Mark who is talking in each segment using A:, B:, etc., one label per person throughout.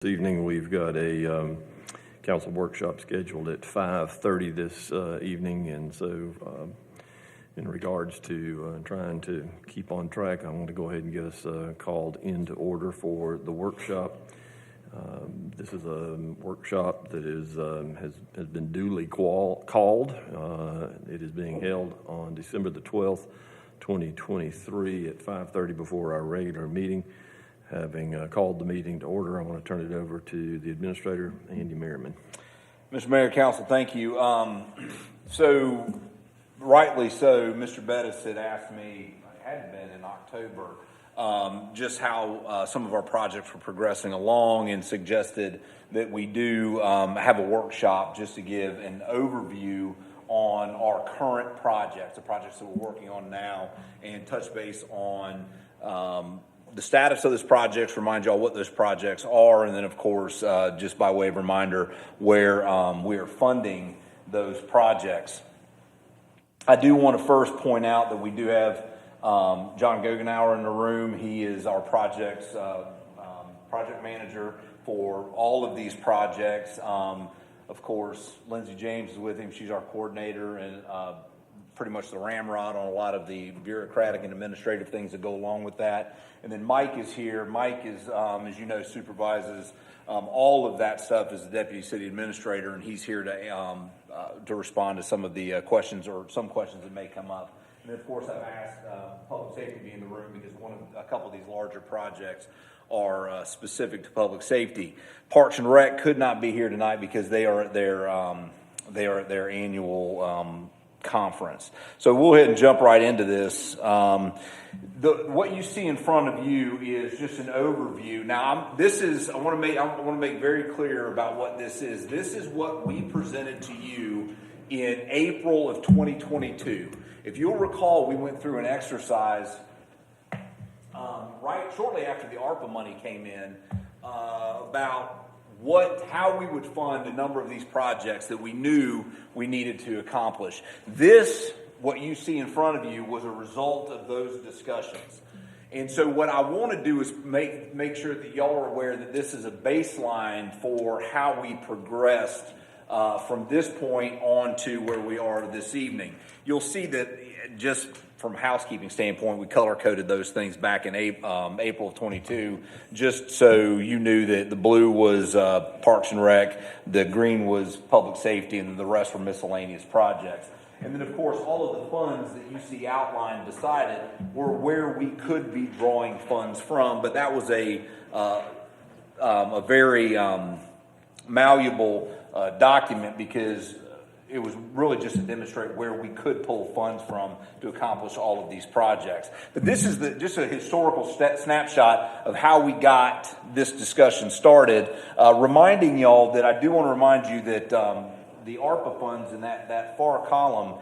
A: This evening, we've got a council workshop scheduled at 5:30 this evening, and so in regards to trying to keep on track, I want to go ahead and get us called into order for the workshop. This is a workshop that has been duly called. It is being held on December the 12th, 2023 at 5:30 before our regular meeting. Having called the meeting to order, I want to turn it over to the administrator, Andy Merriman.
B: Mr. Mayor, Council, thank you. So, rightly so, Mr. Bettis had asked me, it hadn't been in October, just how some of our projects were progressing along, and suggested that we do have a workshop just to give an overview on our current projects, the projects that we're working on now, and touch base on the status of those projects, remind y'all what those projects are, and then of course, just by way of reminder, where we are funding those projects. I do want to first point out that we do have John Gogenauer in the room. He is our project manager for all of these projects. Of course, Lindsay James is with him. She's our coordinator and pretty much the ramrod on a lot of the bureaucratic and administrative things that go along with that. And then Mike is here. Mike is, as you know, supervises all of that stuff as the deputy city administrator, and he's here to respond to some of the questions or some questions that may come up. And then, of course, I've asked public safety to be in the room because a couple of these larger projects are specific to public safety. Parks and Rec could not be here tonight because they are at their annual conference. So we'll go ahead and jump right into this. What you see in front of you is just an overview. Now, I want to make very clear about what this is. This is what we presented to you in April of 2022. If you'll recall, we went through an exercise right shortly after the ARPA money came in about how we would fund a number of these projects that we knew we needed to accomplish. What you see in front of you was a result of those discussions. And so what I want to do is make sure that y'all are aware that this is a baseline for how we progressed from this point on to where we are this evening. You'll see that just from a housekeeping standpoint, we color-coded those things back in April of 22, just so you knew that the blue was Parks and Rec, the green was public safety, and the rest were miscellaneous projects. And then, of course, all of the funds that you see outlined beside it were where we could be drawing funds from, but that was a very malleable document because it was really just to demonstrate where we could pull funds from to accomplish all of these projects. But this is just a historical snapshot of how we got this discussion started, reminding y'all that I do want to remind you that the ARPA funds in that far column,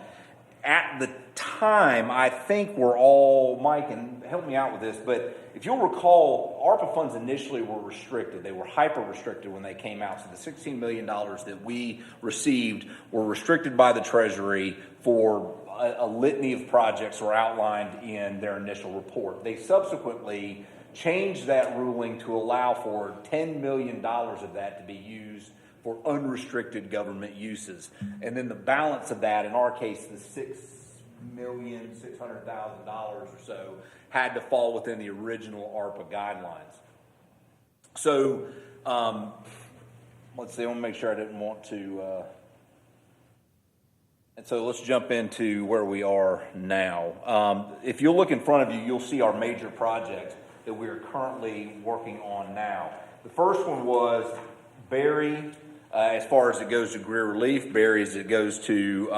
B: at the time, I think were all, Mike, and help me out with this, but if you'll recall, ARPA funds initially were restricted. They were hyper-restricted when they came out. So the $16 million that we received were restricted by the Treasury for a litany of projects were outlined in their initial report. They subsequently changed that ruling to allow for $10 million of that to be used for unrestricted government uses. And then the balance of that, in our case, the $6,600,000 or so, had to fall within the original ARPA guidelines. So, let's see, I want to make sure I didn't want to... And so let's jump into where we are now. If you look in front of you, you'll see our major projects that we are currently working on now. The first one was Barry, as far as it goes to Greer Relief, Barry as it goes to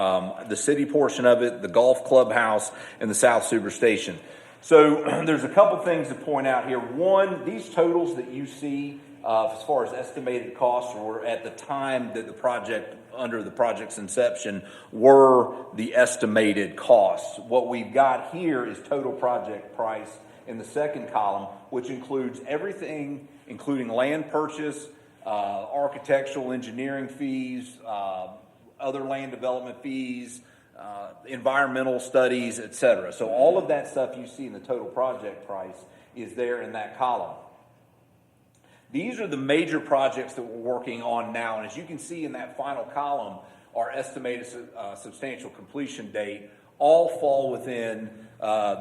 B: the city portion of it, the golf clubhouse, and the South Super Station. So there's a couple things to point out here. One, these totals that you see as far as estimated costs were at the time that the project, under the project's inception, were the estimated costs. What we've got here is total project price in the second column, which includes everything, including land purchase, architectural engineering fees, other land development fees, environmental studies, etc. So all of that stuff you see in the total project price is there in that column. These are the major projects that we're working on now, and as you can see in that final column, our estimated substantial completion date all fall within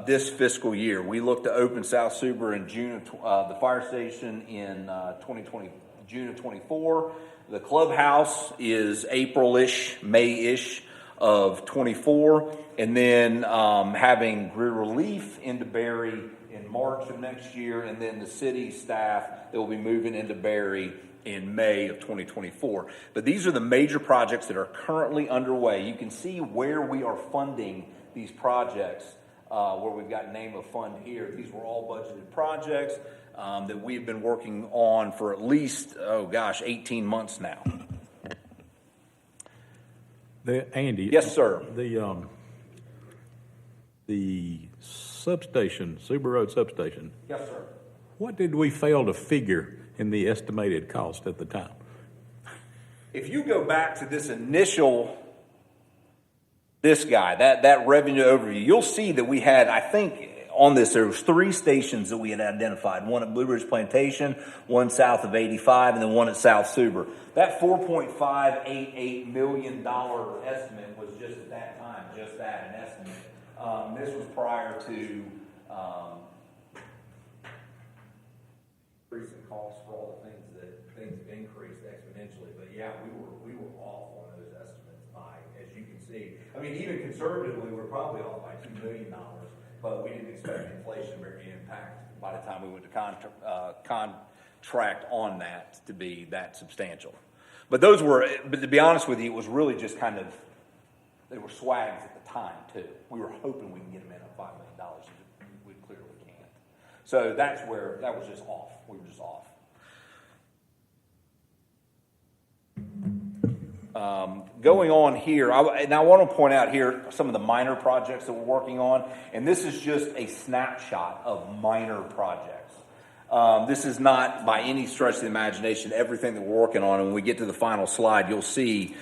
B: this fiscal year. We look to open South Suber in June of the fire station in 2020, June of 24. The clubhouse is April-ish, May-ish of 24, and then having Greer Relief into Berry in March of next year, and then the city staff that will be moving into Berry in May of 2024. But these are the major projects that are currently underway. You can see where we are funding these projects, where we've got name of fund here. These were all budgeted projects that we've been working on for at least, 18 months now.
C: Andy.
B: Yes, sir.
C: The substation, Suber Road substation.
B: Yes, sir.
C: What did we fail to figure in the estimated cost at the time?
B: If you go back to this initial, that revenue overview, you'll see that we had, I think, on this, there was 3 stations that we had identified. One at Blue Ridge Plantation, one south of 85, and then one at South Suber. That $4.588 million estimate was just at that time, just that, an estimate. This was prior to recent costs for all the things have increased exponentially. But yeah, we were off on those estimates by, as you can see. I mean, even conservatively, we're probably off by $2 million, but we didn't expect inflationary impact by the time we went to contract on that to be that substantial. But but to be honest with you, it was really just kind of, they were swags at the time too. We were hoping we can get them in at $5 million. We clearly can't. So that's where, that was just off. We were just off. Going on here, now I want to point out here some of the minor projects that we're working on, and this is just a snapshot of minor projects. This is not by any stretch of the imagination everything that we're working on, and when we get to the final slide, you'll see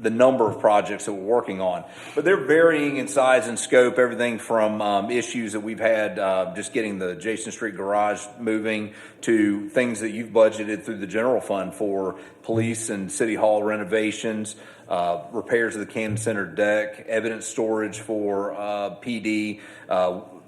B: the number of projects that we're working on. But they're varying in size and scope, everything from issues that we've had just getting the Jason Street garage moving to things that you've budgeted through the general fund for police and city hall renovations, repairs of the Cannon Center deck, evidence storage for PD,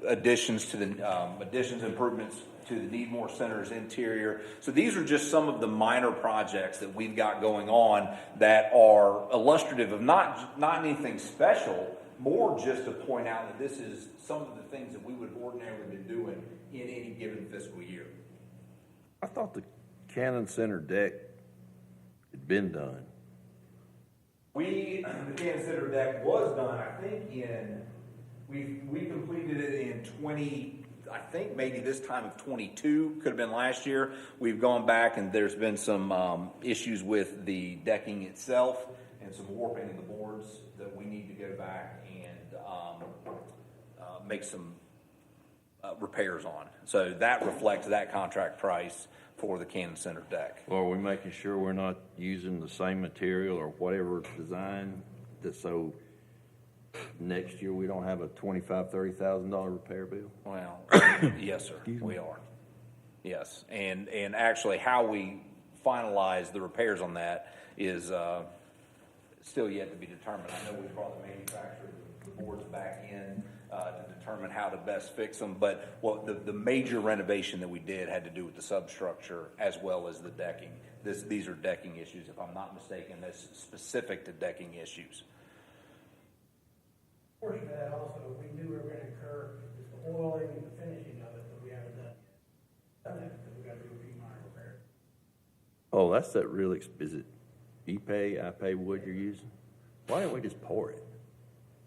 B: additions, improvements to the Needmore Center's interior. So these are just some of the minor projects that we've got going on that are illustrative of not anything special, more just to point out that this is some of the things that we would ordinarily be doing in any given fiscal year.
D: I thought the Cannon Center deck had been done.
B: The Cannon Center deck was done, I think, we completed it in I think maybe this time of 22, could have been last year. We've gone back and there's been some issues with the decking itself and some warping in the boards that we need to go back and make some repairs on. So that reflects that contract price for the Cannon Center deck.
D: Well, are we making sure we're not using the same material or whatever design so next year we don't have a $25,000, $30,000 repair bill?
B: Well, yes, sir, we are. Yes, and actually how we finalize the repairs on that is still yet to be determined. I know we brought the manufacturer, the boards back in to determine how to best fix them, but the major renovation that we did had to do with the substructure as well as the decking. These are decking issues, if I'm not mistaken. That's specific to decking issues.
E: Portion of that also, we knew we were going to incur is the oiling and the finishing of it, but we haven't done that because we got to do a few minor repairs.
D: Oh, that's that real is it I-pay wood you're using? Why don't we just pour it?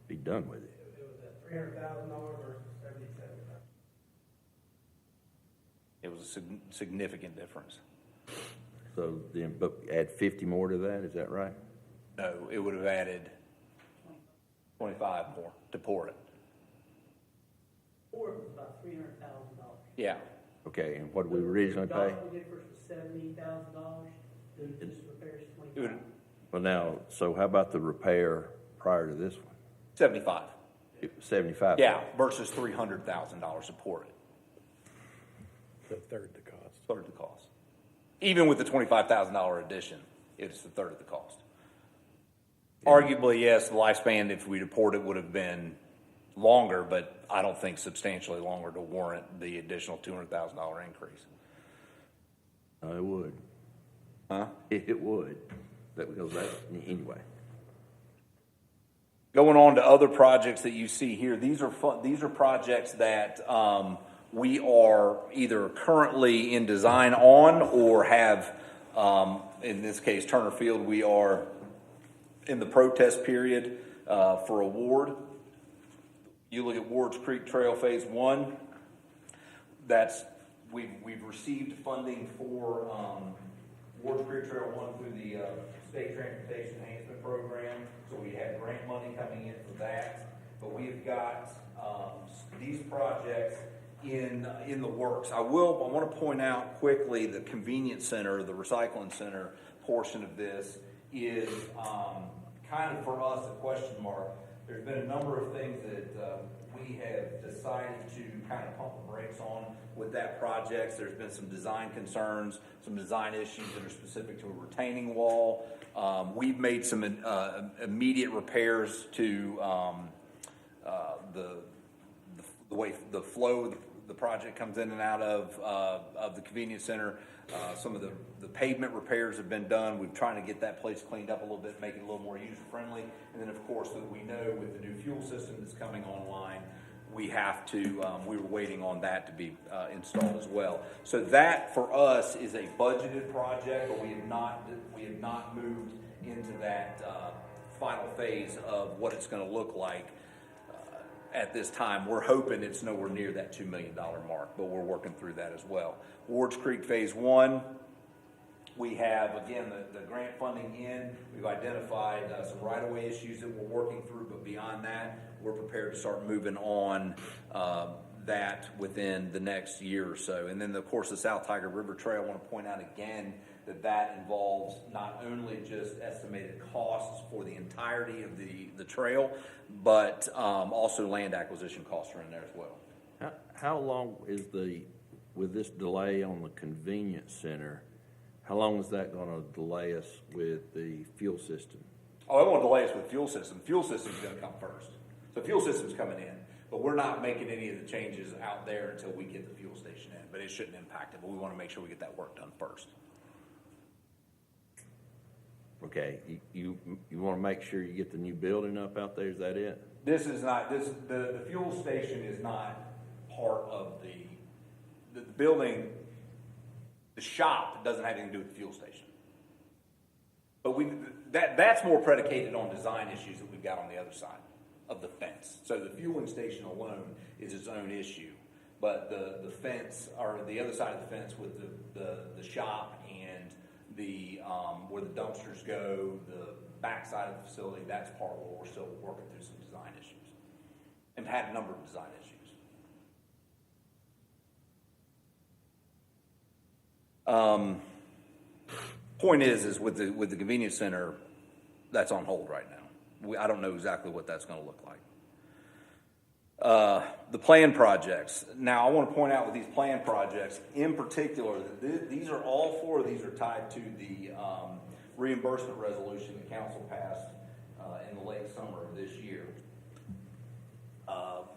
D: Be done with it.
E: It was at $300,000 versus $77,000.
B: It was a significant difference.
D: So then, but add 50 more to that, is that right?
B: No, it would have added 25 more to pour it.
E: Or it was about $300,000.
B: Yeah.
D: Okay, and what did we originally pay?
E: We did first was $70,000. Then this repairs $25,000.
D: Well, now, so how about the repair prior to this one?
B: 75.
D: 75.
B: Yeah, versus $300,000 to pour it.
C: A third the cost.
B: third of the cost. Even with the $25,000 addition, it's a third of the cost. Arguably, yes, the lifespan, if we report it, would have been longer, but I don't think substantially longer to warrant the additional $200,000 increase.
D: It would.
B: Huh?
D: It would, because that, anyway.
B: Going on to other projects that you see here, these are projects that we are either currently in design on or have, in this case, Turner Field, we are in the protest period for award. You look at Wards Creek Trail Phase 1, we've received funding for Wards Creek Trail 1 through the State Transportation Enhancement Program, so we have grant money coming in for that. But we've got these projects in the works. I want to point out quickly the convenience center, the recycling center portion of this is kind of for us a question mark. There's been a number of things that we have decided to kind of pump the brakes on with that project. There's been some design concerns, some design issues that are specific to a retaining wall. We've made some immediate repairs to the way the flow the project comes in and out of the convenience center. Some of the pavement repairs have been done. We're trying to get that place cleaned up a little bit, make it a little more user-friendly. And then, of course, that we know with the new fuel system that's coming online, we have to, we were waiting on that to be installed as well. So that, for us, is a budgeted project, but we have not moved into that final phase of what it's going to look like. At this time, we're hoping it's nowhere near that $2 million mark, but we're working through that as well. Wards Creek Phase 1, we have, again, the grant funding in. We've identified some right-of-way issues that we're working through, but beyond that, we're prepared to start moving on that within the next year or so. And then, of course, the South Tiger River Trail, I want to point out again that involves not only just estimated costs for the entirety of the trail, but also land acquisition costs are in there as well.
D: How long is with this delay on the convenience center, how long is that going to delay us with the fuel system?
B: Oh, it won't delay us with fuel system. Fuel system's going to come first. So fuel system's coming in, but we're not making any of the changes out there until we get the fuel station in, but it shouldn't impact it, but we want to make sure we get that work done first.
D: Okay, you want to make sure you get the new building up out there, is that it?
B: This is not, the fuel station is not part of the building. The shop doesn't have anything to do with the fuel station. But that's more predicated on design issues that we've got on the other side of the fence. So the fueling station alone is its own issue. But the fence, or the other side of the fence with the shop and the where the dumpsters go, the back side of the facility, that's part where we're still working through some design issues and had a number of design issues. Point is with the convenience center, that's on hold right now. I don't know exactly what that's going to look like. The planned projects. Now, I want to point out with these planned projects, in particular, these are all four of these are tied to the reimbursement resolution the council passed in the late summer of this year.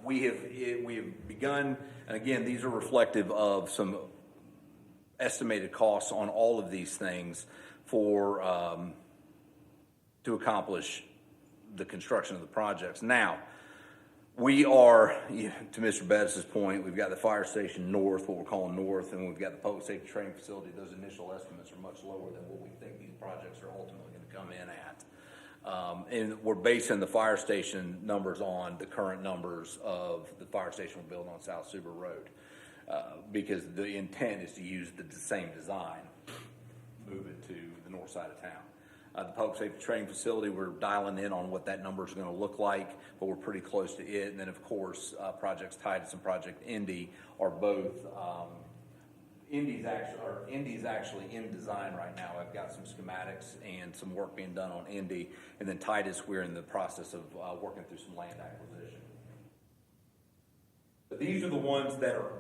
B: We have begun, and again, these are reflective of some estimated costs on all of these things for to accomplish the construction of the projects. Now, we are, to Mr. Bettis' point, we've got the fire station north, what we're calling north, and we've got the public safety training facility. Those initial estimates are much lower than what we think these projects are ultimately going to come in at. And we're basing the fire station numbers on the current numbers of the fire station we're building on South Suber Road. Because the intent is to use the same design, move it to the north side of town. The public safety training facility, we're dialing in on what that number is going to look like, but we're pretty close to it. And then, of course, projects tied to Project Indy are both. Indy's actually in design right now. I've got some schematics and some work being done on Indy, and then Titus, we're in the process of working through some land acquisition. But these are the ones that are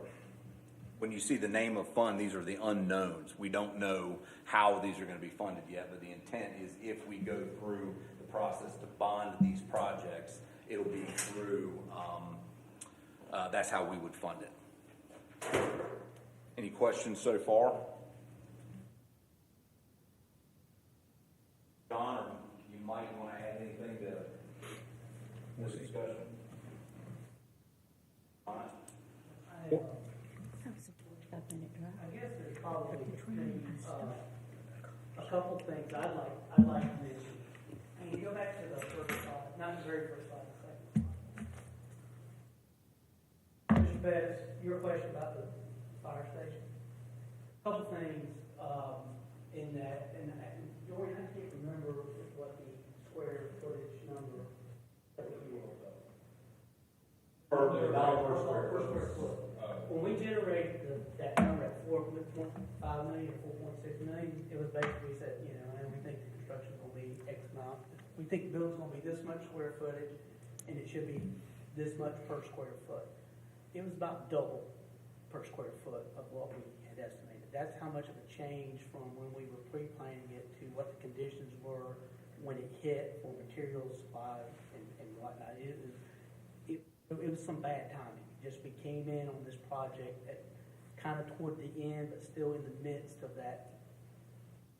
B: when you see the name of fund, these are the unknowns. We don't know how these are gonna be funded yet, but the intent is if we go through the process to bond these projects, it'll be through, that's how we would fund it. Any questions so far? John, or you might wanna add anything to this discussion? Fine.
E: I guess there's probably a couple things I'd like to mention. And you go back to the first slide, not the very first slide, the second slide. Mr. Betts, your question about the fire station. Couple things in that, and Dorian, I can't remember what the square footage number that we were. Per square foot. When we generated that number at 4.5 million or 4.6 million, it was basically said, and we think the construction's gonna be X amount. We think the building's gonna be this much square footage, and it should be this much per square foot. It was about double per square foot of what we had estimated. That's how much of a change from when we were pre-planning it to what the conditions were when it hit for materials, supply, and whatnot. It was some bad timing. Just we came in on this project at kind of toward the end, but still in the midst of that,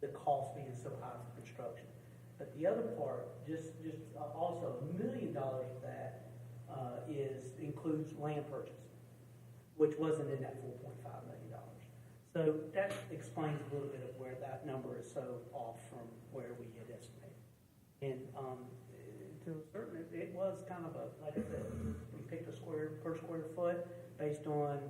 E: the cost being so high for construction. But the other part, just also $1 million of that includes land purchase, which wasn't in that $4.5 million. So that explains a little bit of where that number is so off from where we had estimated. And to a certain, it was kind of like I said, we picked a per square foot based on,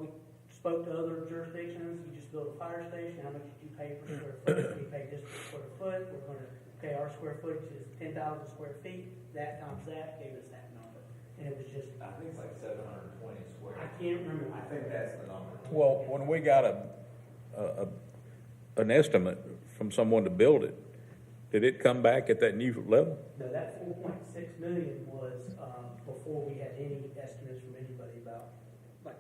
E: we spoke to other jurisdictions. You just build a fire station, how much did you pay per square foot? We pay this per square foot. We're going to pay our square footage is 10,000 square feet. That times that gave us that number. And it was just,
B: I think it's like 720 square.
E: I can't remember.
B: I think that's the number.
C: Well, when we got an estimate from someone to build it, did it come back at that new level?
E: No, that 4.6 million was before we had any estimates from anybody about, like,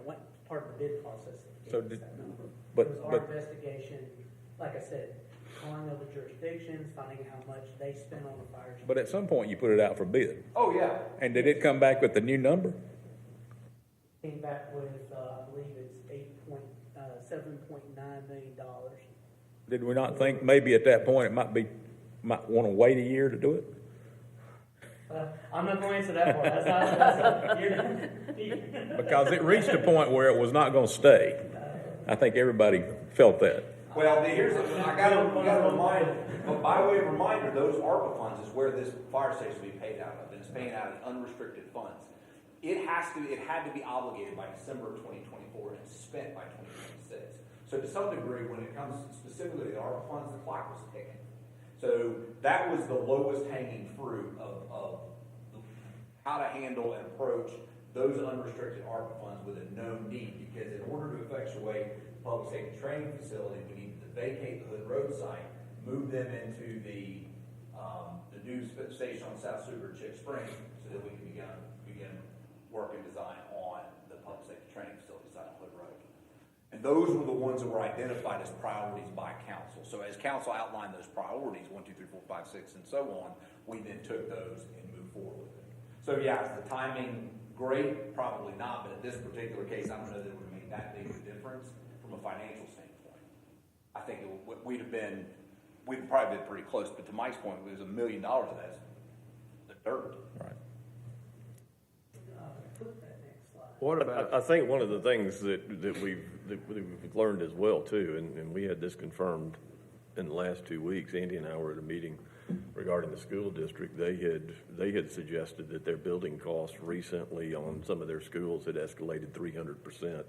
E: what part of the bid process.
C: So
E: gave us
C: did-
E: that number.
C: but-
E: It was our
C: but-
E: investigation, like I said, calling other jurisdictions, finding how much they spent on the fire.
C: But at some point, you put it out for bid.
B: Oh, yeah.
C: And did it come back with the new number?
E: Came back with, I believe it's $7.9 million.
C: Did we not think maybe at that point it might want to wait a year to do it?
E: I'm not going to answer that part. You're-
C: Because it reached a point where it was not going to stay. I think everybody felt that.
B: Well, I gotta remind, but by way of reminder, those ARPA funds is where this fire station will be paid out of, and it's paying out of unrestricted funds. It had to be obligated by December of 2024 and spent by 2026. So to some degree, when it comes specifically to the ARPA funds, the clock was ticking. So that was the lowest hanging fruit of how to handle and approach those unrestricted ARPA funds with a known need, because in order to effectuate the public safety training facility, we needed to vacate the Hood Road site, move them into the new station on South Super Chick Springs, so that we can begin work and design on the public safety training facility site on Hood Road. And those were the ones that were identified as priorities by council. So as council outlined those priorities, 1, 2, 3, 4, 5, 6, and so on, we then took those and moved forward with it. So yeah, is the timing great? Probably not, but in this particular case, I don't know that it would make that big of a difference from a financial standpoint. I think we'd probably been pretty close, but to Mike's point, it was $1 million of that's the dirt.
C: Right.
E: Flip that next slide.
A: What about? I think one of the things that we've learned as well too, and we had this confirmed in the last 2 weeks. Andy and I were at a meeting regarding the school district. They had suggested that their building costs recently on some of their schools had escalated 300%.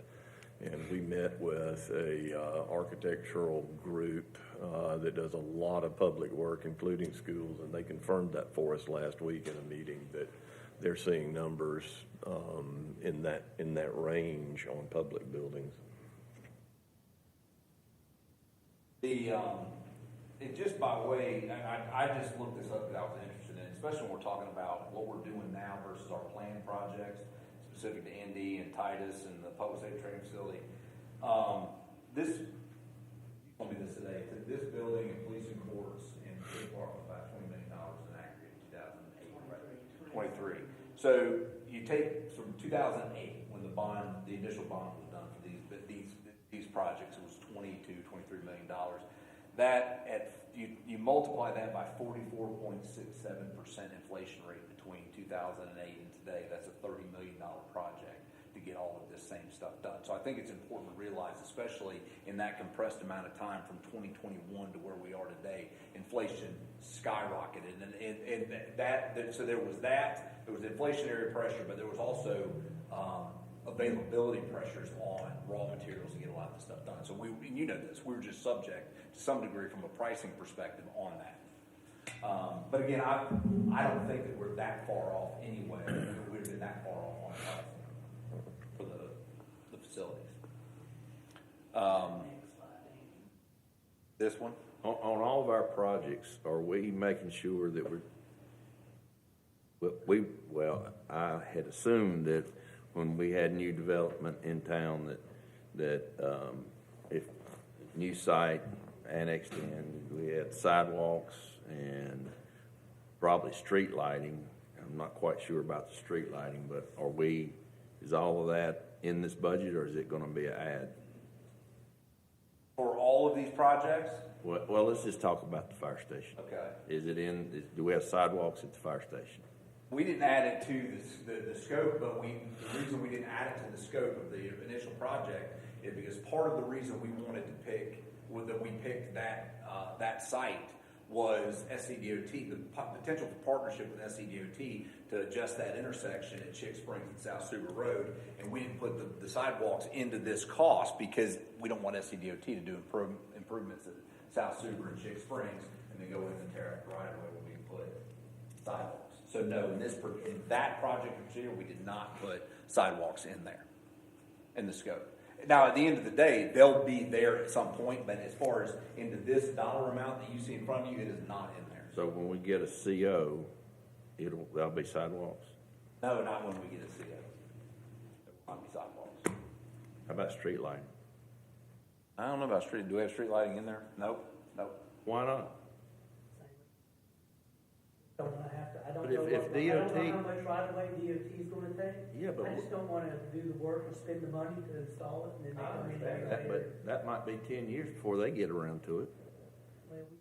A: And we met with a architectural group that does a lot of public work, including schools, and they confirmed that for us last week in a meeting that they're seeing numbers in that range on public buildings.
B: And just by way, I just looked this up because I was interested in it, especially when we're talking about what we're doing now versus our planned projects. specific to Indy and Titus and the public safety training facility. This, you told me this today, this building and police and courts and city park was about $20 million in aggregate in 2008. 23. So you take from 2008, when the initial bond was done for these projects, it was $23 million. That you multiply that by 44.67% inflation rate between 2008 and today. That's a $30 million project to get all of this same stuff done. So I think it's important to realize, especially in that compressed amount of time from 2021 to where we are today, inflation skyrocketed, so there was inflationary pressure, but there was also availability pressures on raw materials to get a lot of this stuff done. So and you know this, we were just subject to some degree from a pricing perspective on that. But again, I don't think that we're that far off anyway. We've been that far off on pricing for the facilities. This one?
D: On all of our projects, are we making sure that I had assumed that when we had new development in town that if new site annexed in, we had sidewalks and probably street lighting. I'm not quite sure about the street lighting, but is all of that in this budget, or is it gonna be an add?
B: For all of these projects?
D: Well, let's just talk about the fire station.
B: Okay.
D: Do we have sidewalks at the fire station?
B: We didn't add it to the scope, but the reason we didn't add it to the scope of the initial project is because part of the reason we wanted to pick that site was SCDOT, the potential for partnership with SCDOT to adjust that intersection at Chick Springs and South Suber Road, and we didn't put the sidewalks into this cost because we don't want SCDOT to do improvements at South Suber and Chick Springs and then go in and tear up right away when we put sidewalks. So no, in that project in particular, we did not put sidewalks in there, in the scope. Now, at the end of the day, they'll be there at some point, but as far as into this dollar amount that you see in front of you, it is not in there.
D: So when we get a CO, there'll be sidewalks?
B: No, not when we get a CO. There will not be sidewalks.
D: How about street lighting?
B: I don't know about street. Do we have street lighting in there? Nope.
D: Why not?
E: Don't I have to, I don't
D: But
E: know
D: if
E: what, I don't
D: DOT
E: know how much right away DOT is gonna take.
D: Yeah, but
E: I just don't wanna do the work and spend the money to install it and then they come in later.
D: But that might be 10 years before they get around to it.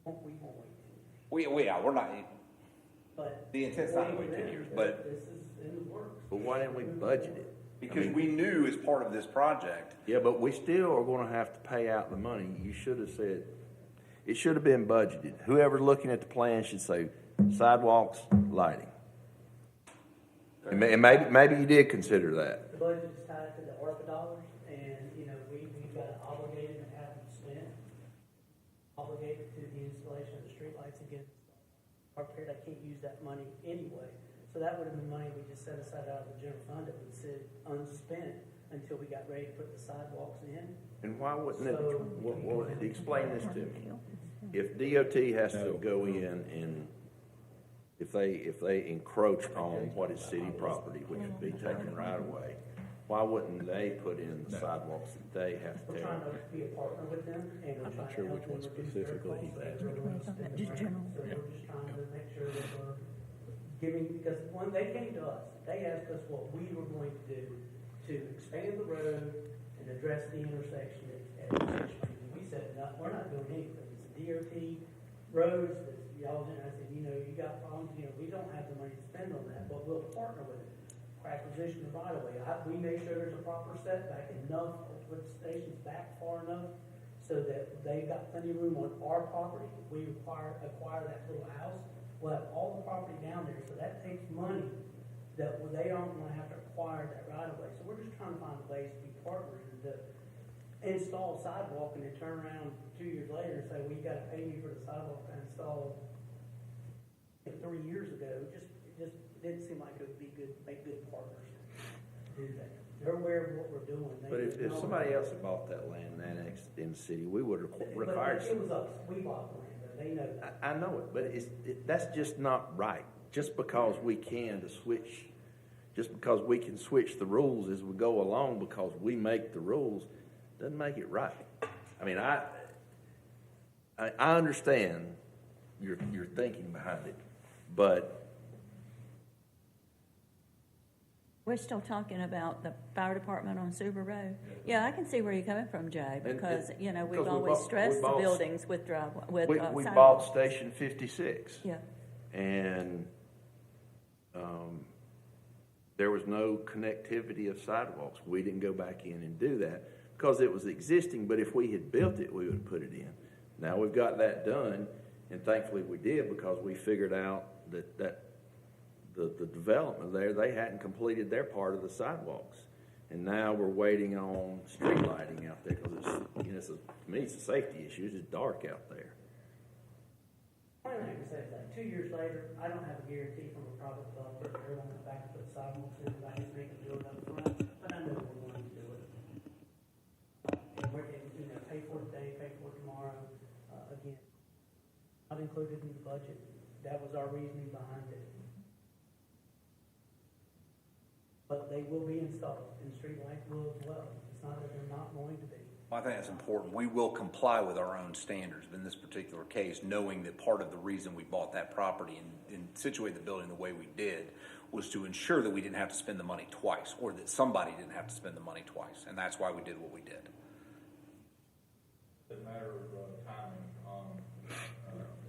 E: Well, we won't wait.
B: We're not,
E: But.
B: the intent's not to wait 10 years, but
E: This is in the works.
D: But why didn't we budget it?
B: because we knew as part of this project,
D: Yeah, but we still are gonna have to pay out the money. You should have said, it should have been budgeted. Whoever's looking at the plan should say sidewalks, lighting. And maybe you did consider that.
E: The budget is tied to the ARPA dollars and, you know, we've got it obligated and have them spent. Obligated to the installation of the streetlights again. Our period, I can't use that money anyway. So that would have been money we just set aside out of the general fund that would sit unspent until we got ready to put the sidewalks in.
D: And why wouldn't it,
E: So-
D: well, explain this to me. If DOT has to go in and if they encroach on what is city property, which would be taken right away, why wouldn't they put in the sidewalks that they have to
E: We're
D: tear
E: trying
D: down?
E: to be a partner with them and we're trying to
F: sure
E: help
F: which
E: them
F: one
E: reduce their
F: specifically he's
E: costs.
F: asking.
E: We're gonna spend the
F: Just
E: money.
F: general.
E: So we're just trying to make sure that we're giving, because when they came to us, they asked us what we were going to do to expand the road and address the intersection at Chick Springs. And we said, no, we're not doing anything. It's a DOT roads that y'all did. I said, you know, you got problems, you know, we don't have the money to spend on that, but we'll partner with it. Acquisition of right away. We make sure there's a proper setback enough, put the stations back far enough so that they've got plenty of room on our property. We acquire that little house, we'll have all the property down there, so that takes money that they aren't gonna have to acquire that right away. So we're just trying to find ways to be partners and to install a sidewalk and then turn around 2 years later and say, well, you gotta pay me for the sidewalk I installed 3 years ago. It just didn't seem like it would be good, make good partners do that. They're aware of what we're doing.
D: But if somebody else had bought that land and annexed in the city, we would have required.
E: But it was us, we bought the land, though. They know that.
D: I know it, but that's just not right. Just because we can to switch, just because we can switch the rules as we go along because we make the rules, doesn't make it right. I mean, I understand your thinking behind it, but
F: We're still talking about the fire department on Suber Road. Yeah, I can see where you're coming from, Jay, because, you know, we've
D: because we
F: always
D: bought-
F: stressed
D: we
F: the
D: bought-
F: buildings with driveway, with
D: we
F: sidewalks.
D: bought Station 56.
F: Yeah,
D: And there was no connectivity of sidewalks. We didn't go back in and do that because it was existing, but if we had built it, we would have put it in. Now we've got that done, and thankfully we did because we figured out that the development there, they hadn't completed their part of the sidewalks. And now we're waiting on street lighting out there because it's, you know, to me, it's a safety issue. It's just dark out there.
E: One thing I can say is like 2 years later, I don't have a guarantee from a private developer that they're going to come back and put sidewalks in, I just make them do it up front, but I know we're going to do it. And we're, you know, pay for it today, pay for it tomorrow, again, not included in the budget. That was our reasoning behind it. But they will be installed, and street lights will as well. It's not that they're not going to be.
B: I think that's important. We will comply with our own standards in this particular case, knowing that part of the reason we bought that property and situated the building the way we did was to ensure that we didn't have to spend the money twice, or that somebody didn't have to spend the money twice, and that's why we did what we did.
C: It's a matter of timing.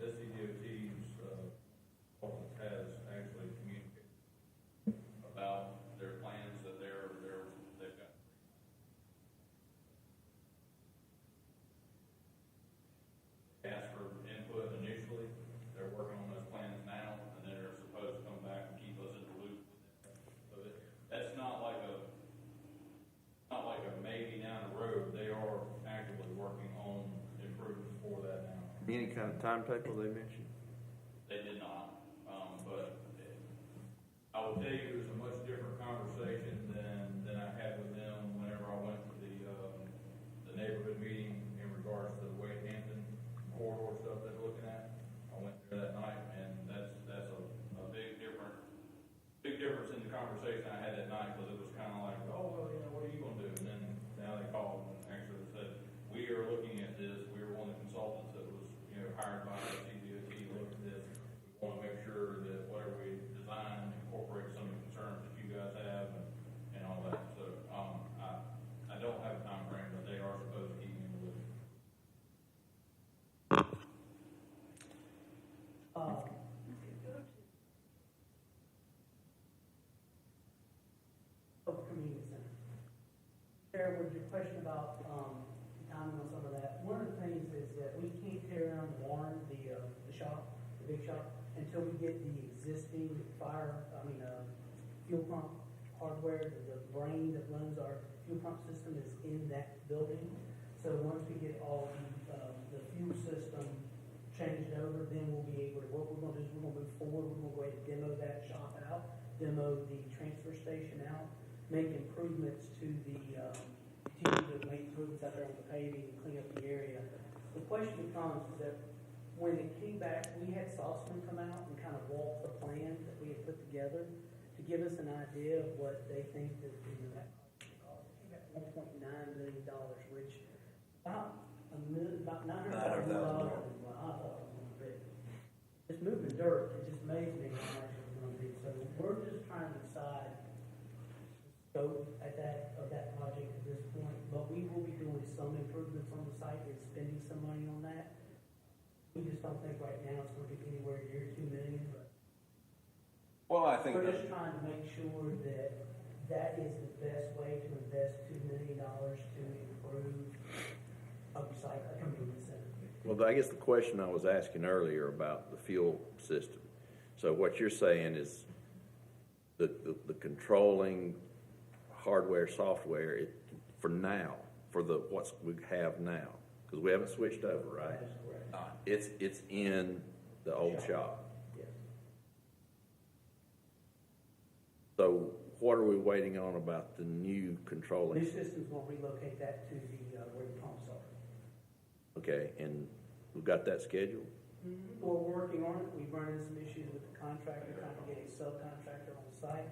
C: SCDOT's office has actually communicated about their plans that they've got. Asked for input initially. They're working on those plans now, and then they're supposed to come back and keep us in the loop with that. So that's not like a maybe down the road. They are actively working on improvements for that now.
D: Any kind of timetable they mentioned?
C: They did not, but I will tell you, it was a much different conversation than I had with them whenever I went to the neighborhood meeting in regards to the Wade Hampton corridor stuff they're looking at. I went there that night, and that's a big difference in the conversation I had that night, because it was kind of like, oh, well, you know, what are you gonna do? And then now they called and actually said, we are looking at this. We were one of the consultants that was, you know, hired by the CDOT to look at this. We want to make sure that whatever we design incorporates some of the concerns that you guys have and all that. So, I don't have a time frame, but they are supposed to keep me in the loop.
E: Community center. Sarah, with your question about, timing on some of that, one of the things is that we can't tear down Warren, the shop, the big shop, until we get the existing fuel pump hardware, the brain that runs our fuel pump system is in that building. So once we get all the fuel system changed over, then we'll be able to, what we're gonna do is we're gonna move forward, we're gonna go ahead and demo that shop out, demo the transfer station out, make improvements to the, continue to make improvements out there on the paving and clean up the area. The question becomes is that when it came back, we had Sauceman come out and kind of walk the plan that we had put together to give us an idea of what they think that, you know, that cost. It came back $1.9 million, which about $900,000 more than what I thought it was going to be. Just moving dirt, it just amazed me how much it was going to be. So we're just trying to decide scope of that project at this point, but we will be doing some improvements on the site and spending some money on that. We just don't think right now it's going to be anywhere near $2 million, but
B: Well, I think
E: we're
B: that
E: just trying to make sure that that is the best way to invest $2 million to improve a community center.
D: Well, I guess the question I was asking earlier about the fuel system. So what you're saying is the controlling hardware, software, for now, for what we have now, because we haven't switched over, right?
E: That is correct.
D: It's in the old shop.
E: Yes.
D: So what are we waiting on about the new controlling?
E: New system's going to relocate that to the, where the pumps are.
D: Okay, and we've got that scheduled?
E: We're working on it. We've run into some issues with the contractor, trying to get a subcontractor on site.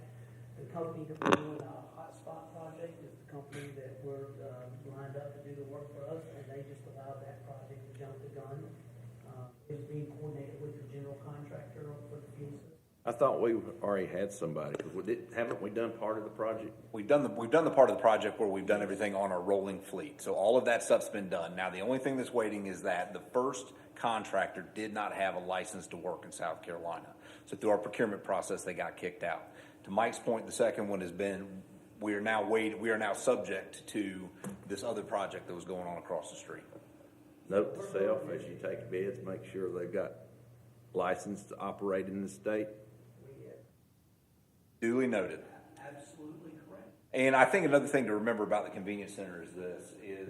E: The company that we're doing our hotspot project is the company that we're lined up to do the work for us, and they just allowed that project to jump the gun. It's being coordinated with the general contractor for the fuel system.
D: I thought we already had somebody. Haven't we done part of the project?
B: We've done the part of the project where we've done everything on our rolling fleet. So all of that stuff's been done. Now, the only thing that's waiting is that the first contractor did not have a license to work in South Carolina. So through our procurement process, they got kicked out. To Mike's point, the second one has been, we are now subject to this other project that was going on across the street.
D: Note to self, as you take bids, make sure they've got license to operate in the state.
B: Duly noted.
E: Absolutely correct.
B: And I think another thing to remember about the convenience center is this, and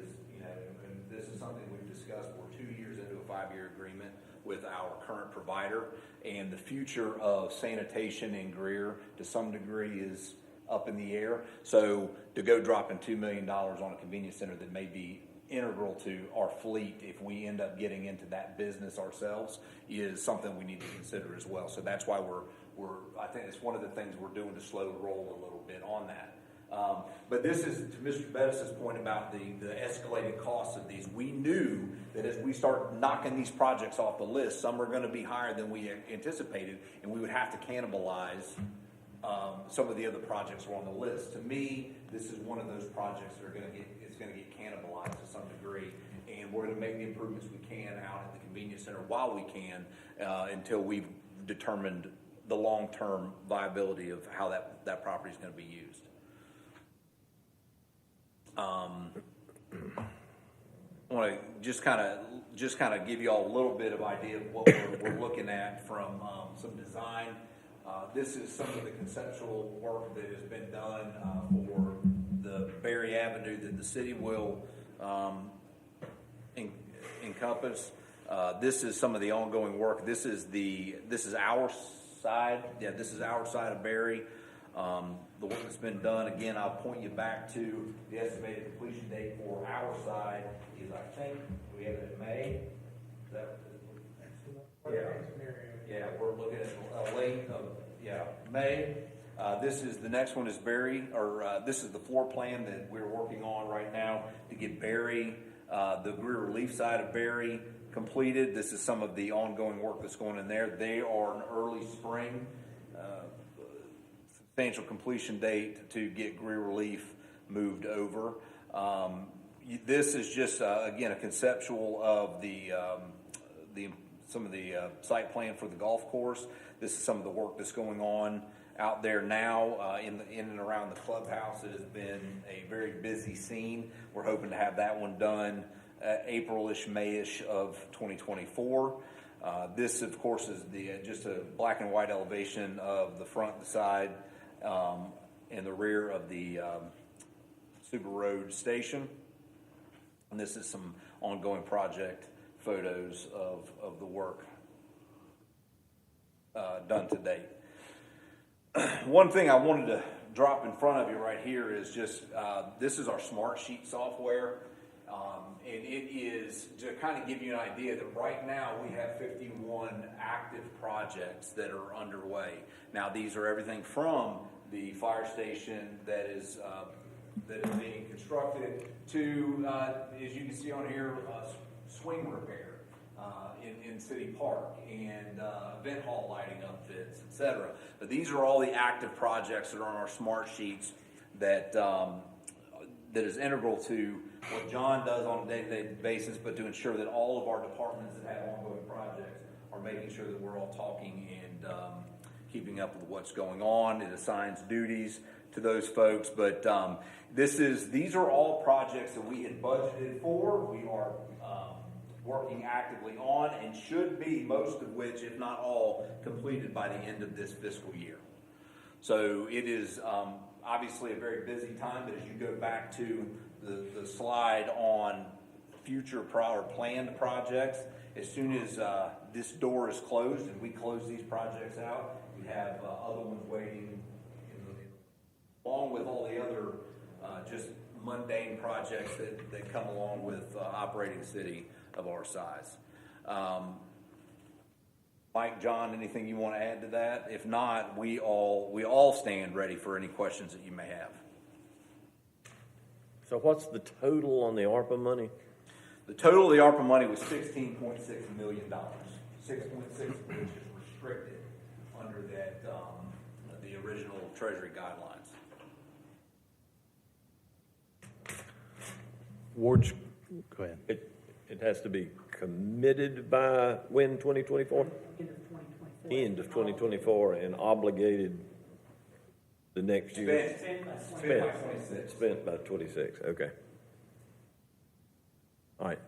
B: this is something we've discussed, we're 2 years into a 5-year agreement with our current provider, and the future of sanitation in Greer to some degree is up in the air. So to go dropping $2 million on a convenience center that may be integral to our fleet if we end up getting into that business ourselves is something we need to consider as well. So that's why I think it's one of the things we're doing to slow the roll a little bit on that. But this is, to Mr. Bettis' point about the escalated costs of these, we knew that as we start knocking these projects off the list, some are going to be higher than we anticipated, and we would have to cannibalize some of the other projects that are on the list. To me, this is one of those projects that it's going to get cannibalized to some degree, and we're going to make the improvements we can out at the convenience center while we can until we've determined the long-term viability of how that property is going to be used. I want to just kind of give you all a little bit of idea of what we're looking at from some design. This is some of the conceptual work that has been done for the Berry Avenue that the city will encompass. This is some of the ongoing work. This is our side. Yeah, this is our side of Berry. The work that's been done, again, I'll point you back to the estimated completion date for our side is, I think, we have it in May. Is that, yeah, we're looking at late of, May. The next one is Berry, this is the floor plan that we're working on right now to get Berry, the Greer Relief side of Berry completed. This is some of the ongoing work that's going in there. They are an early spring substantial completion date to get Greer Relief moved over. This is just again a conceptual of some of the site plan for the golf course. This is some of the work that's going on out there now in and around the clubhouse. It has been a very busy scene. We're hoping to have that one done April-ish, May-ish of 2024. This, of course, is just a black and white elevation of the front, the side, and the rear of the Super Road station. And this is some ongoing project photos of the work done to date. One thing I wanted to drop in front of you right here is just this is our Smart Sheet software. And it is to kind of give you an idea that right now we have 51 active projects that are underway. Now these are everything from the fire station that is being constructed to, as you can see on here, swing repair in City Park and event hall lighting upfits, etc. But these are all the active projects that are on our Smart Sheets that is integral to what John does on a day-to-day basis, but to ensure that all of our departments that have ongoing projects are making sure that we're all talking and keeping up with what's going on. It assigns duties to those folks, but these are all projects that we had budgeted for. We are working actively on and should be, most of which, if not all, completed by the end of this fiscal year. So it is obviously a very busy time, but as you go back to the slide on future planned projects, as soon as this door is closed and we close these projects out, we have other ones waiting, along with all the other just mundane projects that come along with operating a city of our size. Mike, John, anything you want to add to that? If not, we all stand ready for any questions that you may have.
A: So what's the total on the ARPA money?
B: The total of the ARPA money was $16.6 million, 6.6 of which is restricted under that, the original Treasury guidelines.
G: Ward's, go ahead.
A: It has to be committed by when, 2024?
E: End of 2024.
A: End of 2024 and obligated the next year?
B: Spent by 26.
A: Spent by 26, okay. All right.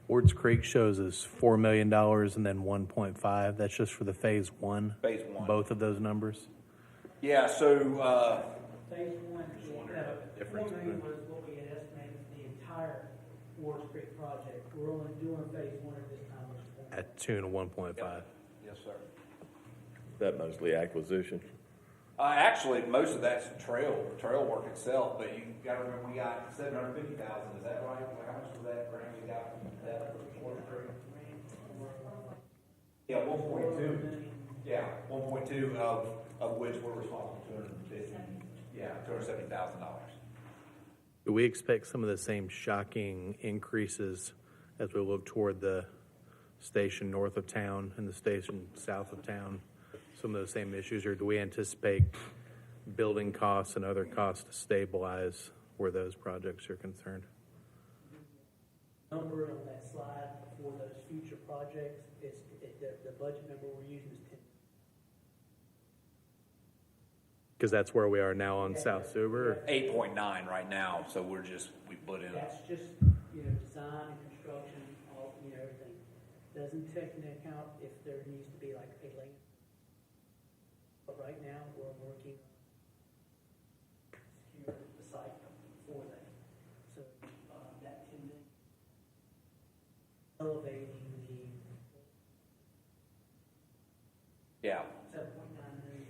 G: Ward's Creek shows us $4 million and then 1.5. That's just for the phase one?
B: Phase one.
G: Both of those numbers?
B: Yeah, so,
E: Phase one,
G: difference
E: 4 million was what we had estimated for the entire Wards Creek project. We're only doing phase one at this time, which is one.
G: At tune of 1.5.
B: yes, sir.
A: That mostly acquisition.
B: Actually, most of that's trail work itself, but you gotta remember, we got 750,000, is that right? Like, how much was that grant we got from that? Yeah, 1.2. Yeah, 1.2 of which we're responsible for $270,000.
G: Do we expect some of the same shocking increases as we look toward the station north of town and the station south of town? Some of those same issues, or do we anticipate building costs and other costs to stabilize where those projects are concerned?
E: Number on that slide for those future projects is, the budget number we're using is 10.
G: Because that's where we are now on South Suber?
B: 8.9 right now, so we put in.
E: That's just, design and construction, all, everything. Doesn't take into account if there needs to be like a lane. But right now, we're working on secure the site for that. So, that 10 million, elevating the
B: Yeah.
E: 7.9 million.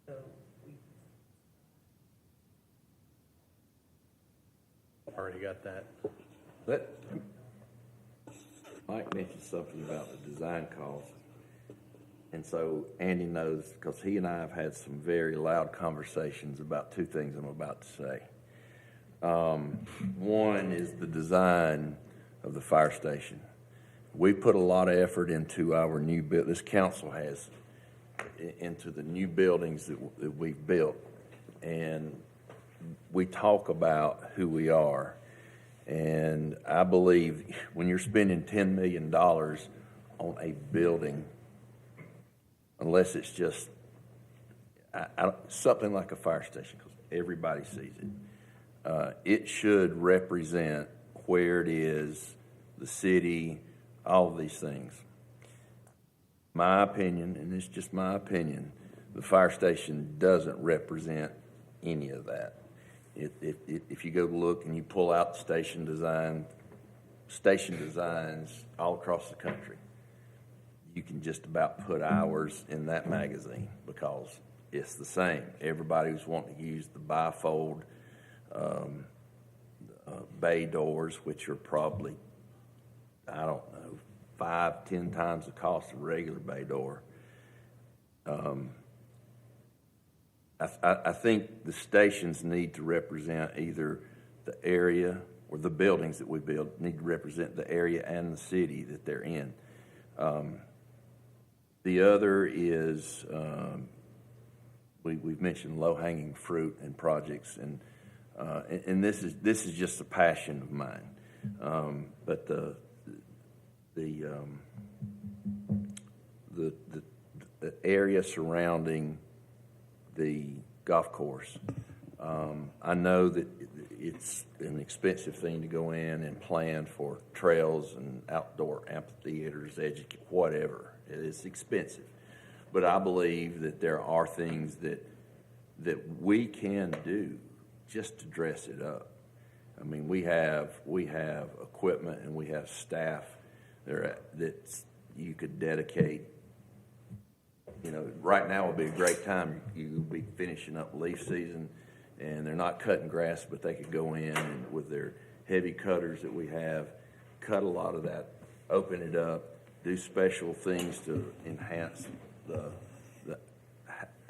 E: So we
G: Already got that.
D: Mike mentioned something about the design costs. And so Andy knows, because he and I have had some very loud conversations about two things I'm about to say. One is the design of the fire station. We put a lot of effort into our new this council has, into the new buildings that we've built. And we talk about who we are. And I believe when you're spending $10 million on a building, unless it's just something like a fire station, because everybody sees it, it should represent where it is, the city, all of these things. My opinion, and it's just my opinion, the fire station doesn't represent any of that. If you go look and you pull out station designs all across the country, you can just about put ours in that magazine because it's the same. Everybody's wanting to use the bifold bay doors, which are probably, I don't know, 5-10 times the cost of a regular bay door. I think the stations need to represent either the area or the buildings that we build need to represent the area and the city that they're in. The other is we've mentioned low-hanging fruit and projects, and this is just a passion of mine. But the area surrounding the golf course. I know that it's an expensive thing to go in and plan for trails and outdoor amphitheaters, whatever. It is expensive. But I believe that there are things that we can do just to dress it up. I mean, we have equipment and we have staff that you could dedicate. You know, right now would be a great time. You would be finishing up leaf season, and they're not cutting grass, but they could go in and with their heavy cutters that we have, cut a lot of that, open it up, do special things to enhance the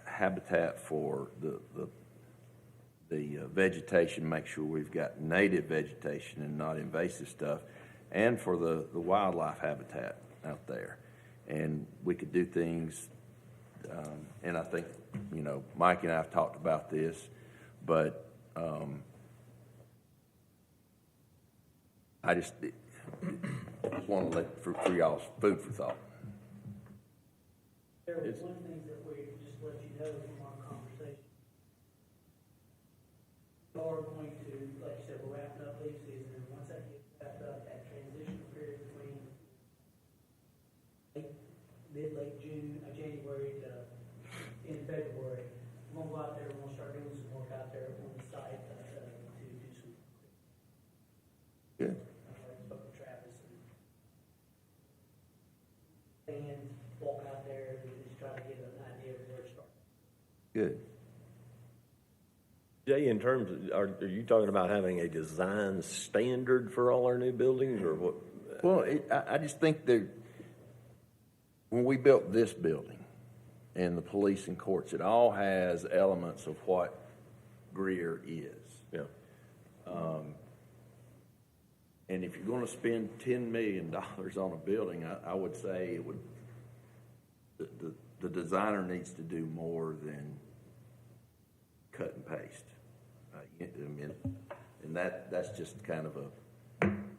D: habitat for the vegetation, make sure we've got native vegetation and not invasive stuff, and for the wildlife habitat out there. And we could do things, and I think, you know, Mike and I have talked about this, but I just want to let for y'all's food for thought.
E: There was one thing that we just let you know from our conversation. We are going to, like you said, we're wrapping up leaf season, and once that gets wrapped up, that transition period between late June, January to in February, we're gonna go out there, we're gonna start doing some work out there on the site to do some.
D: Good.
E: Spoke to Travis and walk out there and just try to get an idea of where to start.
D: Good.
A: Jay, in terms of, are you talking about having a design standard for all our new buildings, or what?
D: Well, I just think that when we built this building and the police and courts, it all has elements of what Greer is.
A: Yeah.
D: And if you're going to spend $10 million on a building, I would say it would. The designer needs to do more than cut and paste. I mean, and that's just kind of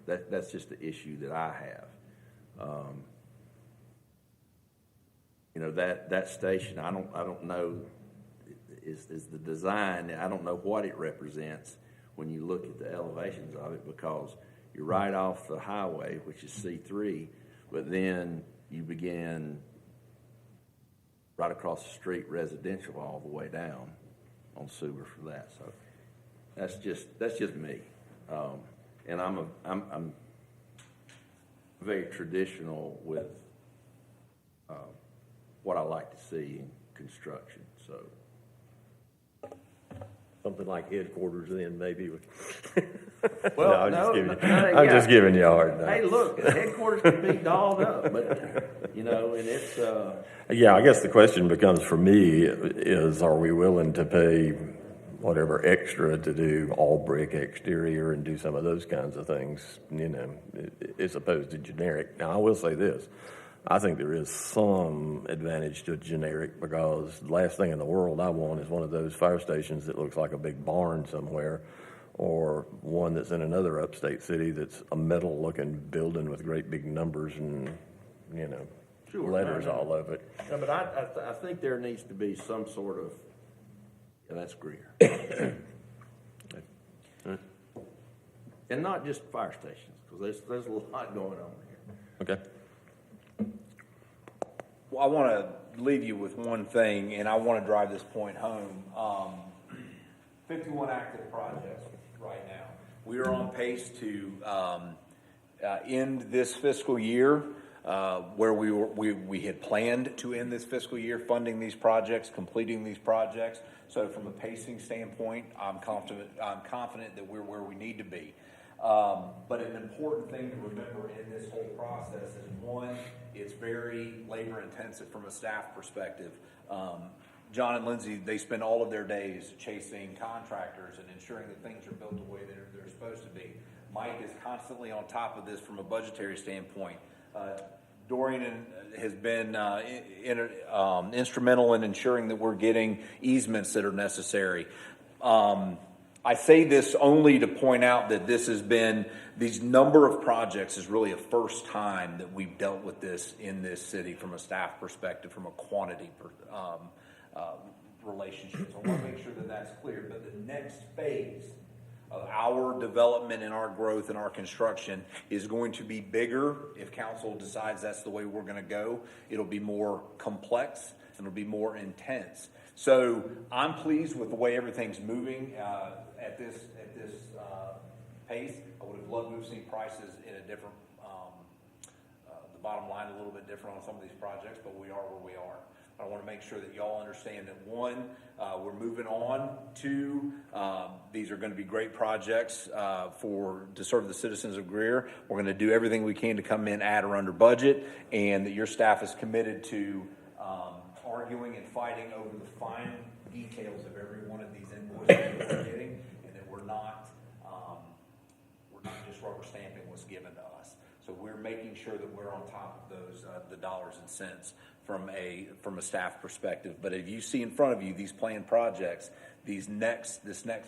D: that's just the issue that I have. You know, that station, I don't know, is the design. I don't know what it represents when you look at the elevations of it, because you're right off the highway, which is C3, but then you begin right across the street residential all the way down on sewer for that. So that's just me, and I'm very traditional with what I like to see in construction. So
A: Something like headquarters then, maybe.
D: well,
A: I'm just giving you a hard time.
D: Hey, look, headquarters can be dolled up, but you know, and it's
A: Yeah, I guess the question becomes for me is, are we willing to pay whatever extra to do all brick exterior and do some of those kinds of things, you know, as opposed to generic? Now, I will say this. I think there is some advantage to generic, because the last thing in the world I want is one of those fire stations that looks like a big barn somewhere, or one that's in another upstate city that's a metal-looking building with great big numbers and, you know, letters all over it.
D: Yeah, but I think there needs to be some sort of, yeah, that's Greer. And not just fire stations, because there's a lot going on here.
A: Okay.
B: Well, I want to leave you with one thing, and I want to drive this point home. 51 active projects right now. We are on pace to end this fiscal year where we had planned to end this fiscal year, funding these projects, completing these projects. So from a pacing standpoint, I'm confident that we're where we need to be. But an important thing to remember in this whole process is, one, it's very labor intensive from a staff perspective. John and Lindsay, they spend all of their days chasing contractors and ensuring that things are built the way they're supposed to be. Mike is constantly on top of this from a budgetary standpoint. Dorian has been instrumental in ensuring that we're getting easements that are necessary. I say this only to point out that these number of projects is really a first time that we've dealt with this in this city from a staff perspective, from a quantity relationship. So I want to make sure that that's clear. But the next phase of our development and our growth and our construction is going to be bigger. If council decides that's the way we're going to go, it'll be more complex and it'll be more intense. So I'm pleased with the way everything's moving at this pace. I would have loved to have seen prices in a different, the bottom line a little bit different on some of these projects, but we are where we are. I want to make sure that y'all understand that one, we're moving on. Two, these are going to be great projects to serve the citizens of Greer. We're going to do everything we can to come in at or under budget, and that your staff is committed to arguing and fighting over the fine details of every one of these invoices that we're getting, and that we're not just rubber stamping what's given to us. So we're making sure that we're on top of those, the dollars and cents from a staff perspective. But if you see in front of you these planned projects, this next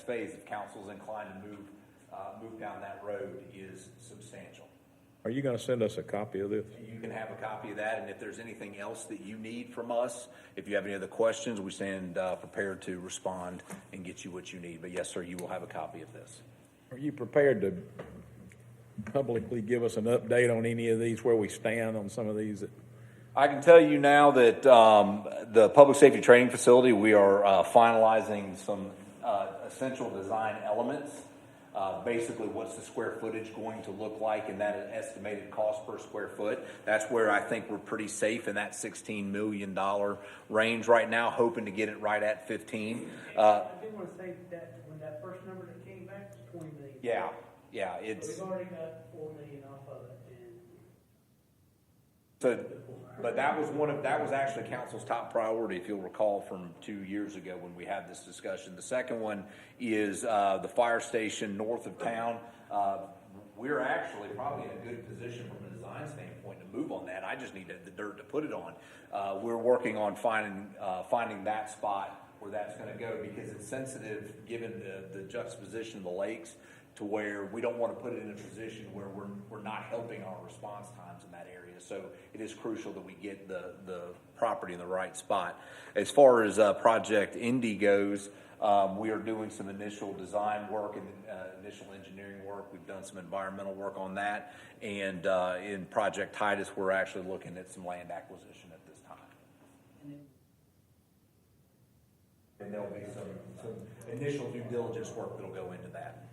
B: phase, if council's inclined to move down that road, is substantial.
H: Are you going to send us a copy of this?
B: You can have a copy of that, and if there's anything else that you need from us, if you have any other questions, we stand prepared to respond and get you what you need. But yes, sir, you will have a copy of this.
H: Are you prepared to publicly give us an update on any of these, where we stand on some of these?
B: I can tell you now that the public safety training facility, we are finalizing some essential design elements. Basically, what's the square footage going to look like, and that estimated cost per square foot. That's where I think we're pretty safe in that $16 million range right now, hoping to get it right at 15.
E: I do want to say that when that first number that came back was 20 million.
B: Yeah,
E: So
B: it's.
E: we've already got 4 million off of it.
B: But that was actually council's top priority, if you'll recall, from 2 years ago when we had this discussion. The second one is the fire station north of town. We're actually probably in a good position from a design standpoint to move on that. I just need the dirt to put it on. We're working on finding that spot where that's going to go, because it's sensitive given the juxtaposition of the lakes, to where we don't want to put it in a position where we're not helping our response times in that area. So it is crucial that we get the property in the right spot. As far as Project Indy goes, we are doing some initial design work and initial engineering work. We've done some environmental work on that. And in Project Titus, we're actually looking at some land acquisition at this time. And there'll be some initial due diligence work that'll go into that.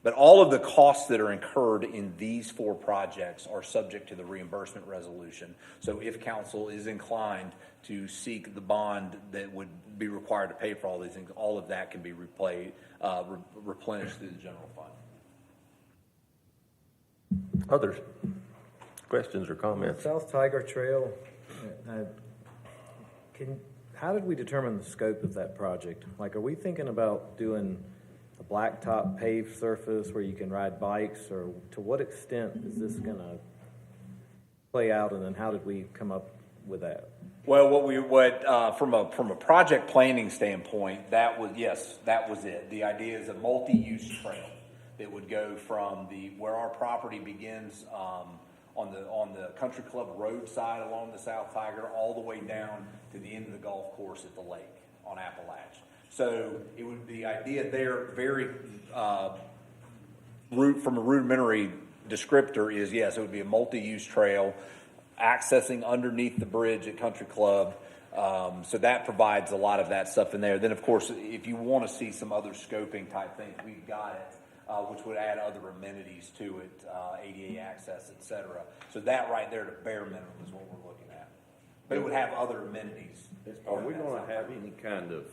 B: But all of the costs that are incurred in these 4 projects are subject to the reimbursement resolution. So if council is inclined to seek the bond that would be required to pay for all these things, all of that can be replenished through the general fund.
A: Others? Questions or comments?
I: South Tiger Trail, how did we determine the scope of that project? Like, are we thinking about doing a blacktop paved surface where you can ride bikes, or to what extent is this going to play out, and then how did we come up with that?
B: Well, from a project planning standpoint, that was it. The idea is a multi-use trail that would go from where our property begins on the Country Club Road side along the South Tiger, all the way down to the end of the golf course at the lake on Appalachia. So it would be the idea there, very from a rudimentary descriptor, is yes, it would be a multi-use trail accessing underneath the bridge at Country Club. So that provides a lot of that stuff in there. Then, of course, if you want to see some other scoping type things, we've got it, which would add other amenities to it, ADA access, et cetera. So that right there, to bare minimum, is what we're looking at. But it would have other amenities.
D: Are we going to have any kind of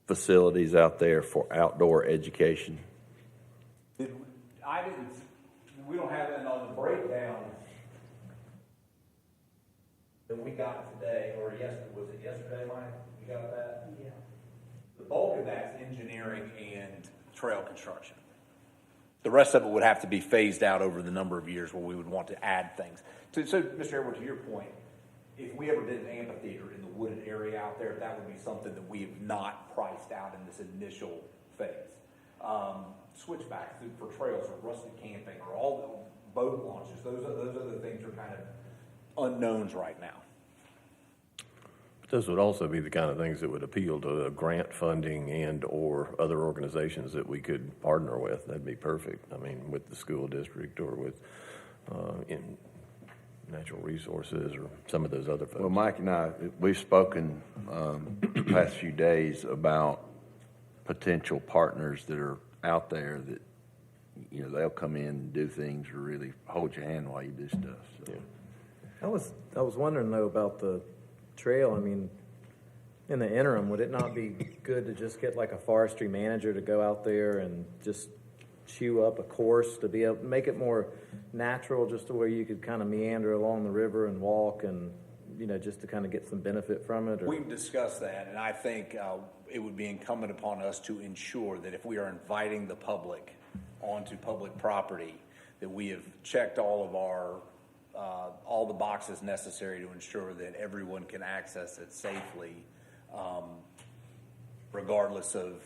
D: facilities out there for outdoor education?
B: We don't have it on the breakdown that we got today, or was it yesterday, Mike? You got that?
E: Yeah.
B: The bulk of that's engineering and trail construction. The rest of it would have to be phased out over the number of years where we would want to add things. So, Mr. Edwards, to your point, if we ever did an amphitheater in the wooded area out there, that would be something that we have not priced out in this initial phase. Switchbacks for trails or rustic camping or all the boat launches, those other things are kind of unknowns right now.
A: Those would also be the kind of things that would appeal to grant funding and or other organizations that we could partner with. That'd be perfect. I mean, with the school district or with in natural resources or some of those other folks.
D: Well, Mike and I, we've spoken the past few days about potential partners that are out there that, you know, they'll come in and do things or really hold your hand while you do stuff, so.
I: I was wondering though about the trail. I mean, in the interim, would it not be good to just get like a forestry manager to go out there and just chew up a course to be able to make it more natural, just to where you could kind of meander along the river and walk and, you know, just to kind of get some benefit from it? Or?
B: We've discussed that, and I think it would be incumbent upon us to ensure that if we are inviting the public onto public property, that we have checked all of our all the boxes necessary to ensure that everyone can access it safely, regardless of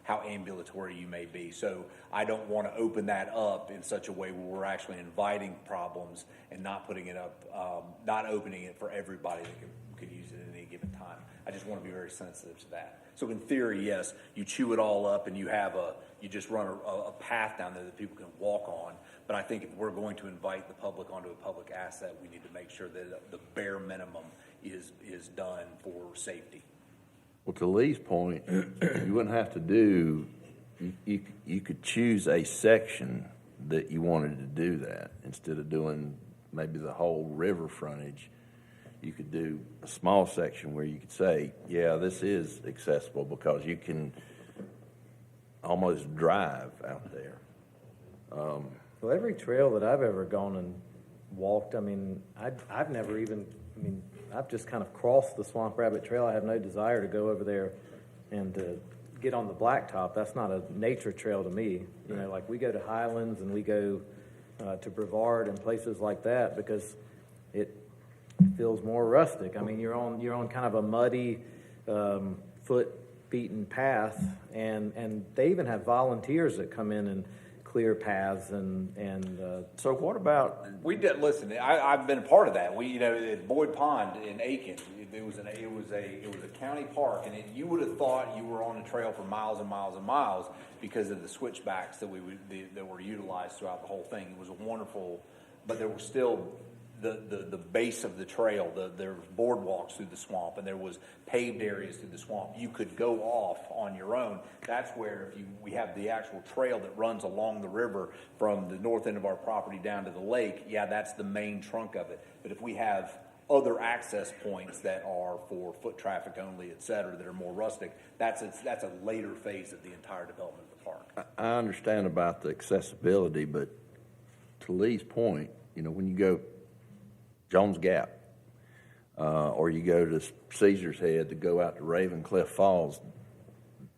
B: how ambulatory you may be. So I don't want to open that up in such a way where we're actually inviting problems and not putting it up, not opening it for everybody that could use it at any given time. I just want to be very sensitive to that. So in theory, yes, you chew it all up and you just run a path down there that people can walk on. But I think if we're going to invite the public onto a public asset, we need to make sure that the bare minimum is done for safety.
D: Well, to Lee's point, you wouldn't have to do, you could choose a section that you wanted to do that instead of doing maybe the whole river frontage. You could do a small section where you could say, yeah, this is accessible because you can almost drive out there.
I: Well, every trail that I've ever gone and walked, I mean, I've never even, I mean, I've just kind of crossed the Swamp Rabbit Trail. I have no desire to go over there and to get on the blacktop. That's not a nature trail to me. You know, like we go to Highlands and we go to Brevard and places like that because it feels more rustic. I mean, you're on kind of a muddy, foot-beaten path, and they even have volunteers that come in and clear paths and
D: So what about,
B: We did listen. I've been a part of that. At Boyd Pond in Aiken, it was a county park, and you would have thought you were on a trail for miles and miles and miles because of the switchbacks that that were utilized throughout the whole thing. It was a wonderful, but there was still the base of the trail. There was boardwalks through the swamp, and there was paved areas through the swamp. You could go off on your own. That's where we have the actual trail that runs along the river from the north end of our property down to the lake. Yeah, that's the main trunk of it. But if we have other access points that are for foot traffic only, et cetera, that are more rustic, that's a later phase of the entire development of the park.
D: I understand about the accessibility, but to Lee's point, you know, when you go Jones Gap, or you go to Caesar's Head to go out to Ravencliff Falls,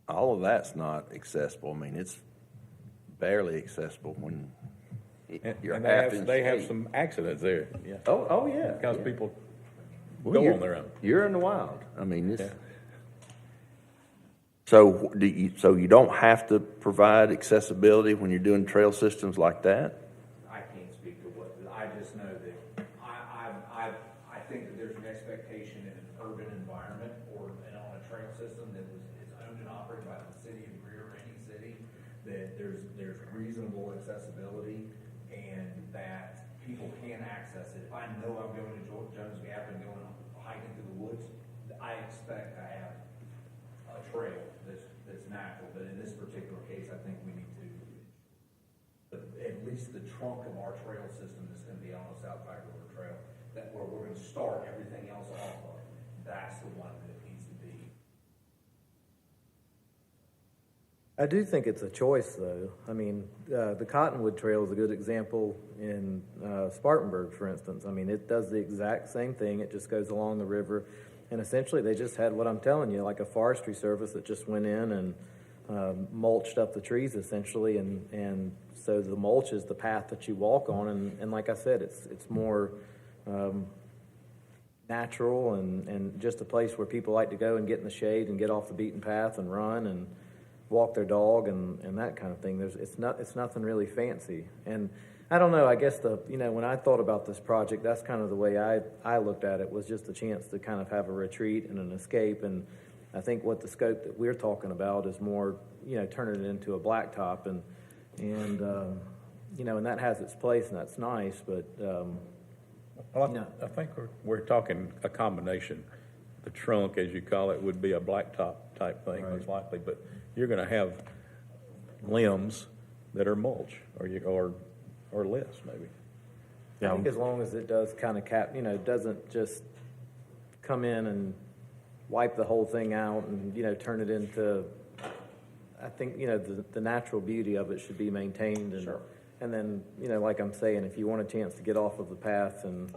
D: all of that's not accessible. I mean, it's barely accessible when you're
H: And
D: half
H: they
D: in
H: have
D: state.
H: some accidents there, yeah,
D: Oh, yeah.
H: because
D: yeah.
H: people
D: Well,
H: go
D: you're-
H: on their own.
D: You're in the wild. I mean, it's.
H: Yeah.
D: So so you don't have to provide accessibility when you're doing trail systems like that?
B: I can't speak to what, I just know that I think that there's an expectation in an urban environment or on a trail system that is owned and operated by the city of Greer or any city, that there's reasonable accessibility and that people can access it. If I know I'm going to Jones Gap and going hiking through the woods, I expect to have a trail that's natural, but in this particular case, I think we need to, but at least the trunk of our trail system that's gonna be on the South Pike River Trail, that where we're gonna start everything else off of, that's the one that needs to be.
I: I do think it's a choice, though. I mean, the Cottonwood Trail is a good example in Spartanburg, for instance. I mean, it does the exact same thing. It just goes along the river. And essentially, they just had what I'm telling you, like a forestry service that just went in and mulched up the trees, essentially. And so the mulch is the path that you walk on. And like I said, it's more natural and just a place where people like to go and get in the shade and get off the beaten path and run and walk their dog and that kind of thing. It's nothing really fancy. And I don't know, I guess when I thought about this project, that's kind of the way I looked at it, was just a chance to kind of have a retreat and an escape. And I think what the scope that we're talking about is more, turning it into a blacktop and that has its place and that's nice, but
H: Well, I think we're talking a combination. The trunk, as you call it, would be a blacktop type thing, most likely, but you're gonna have limbs that are mulch, or less, maybe.
I: I think as long as it does kind of doesn't just come in and wipe the whole thing out and, turn it into, I think, the natural beauty of it should be maintained. And,
B: Sure.
I: And then, like I'm saying, if you want a chance to get off of the path, and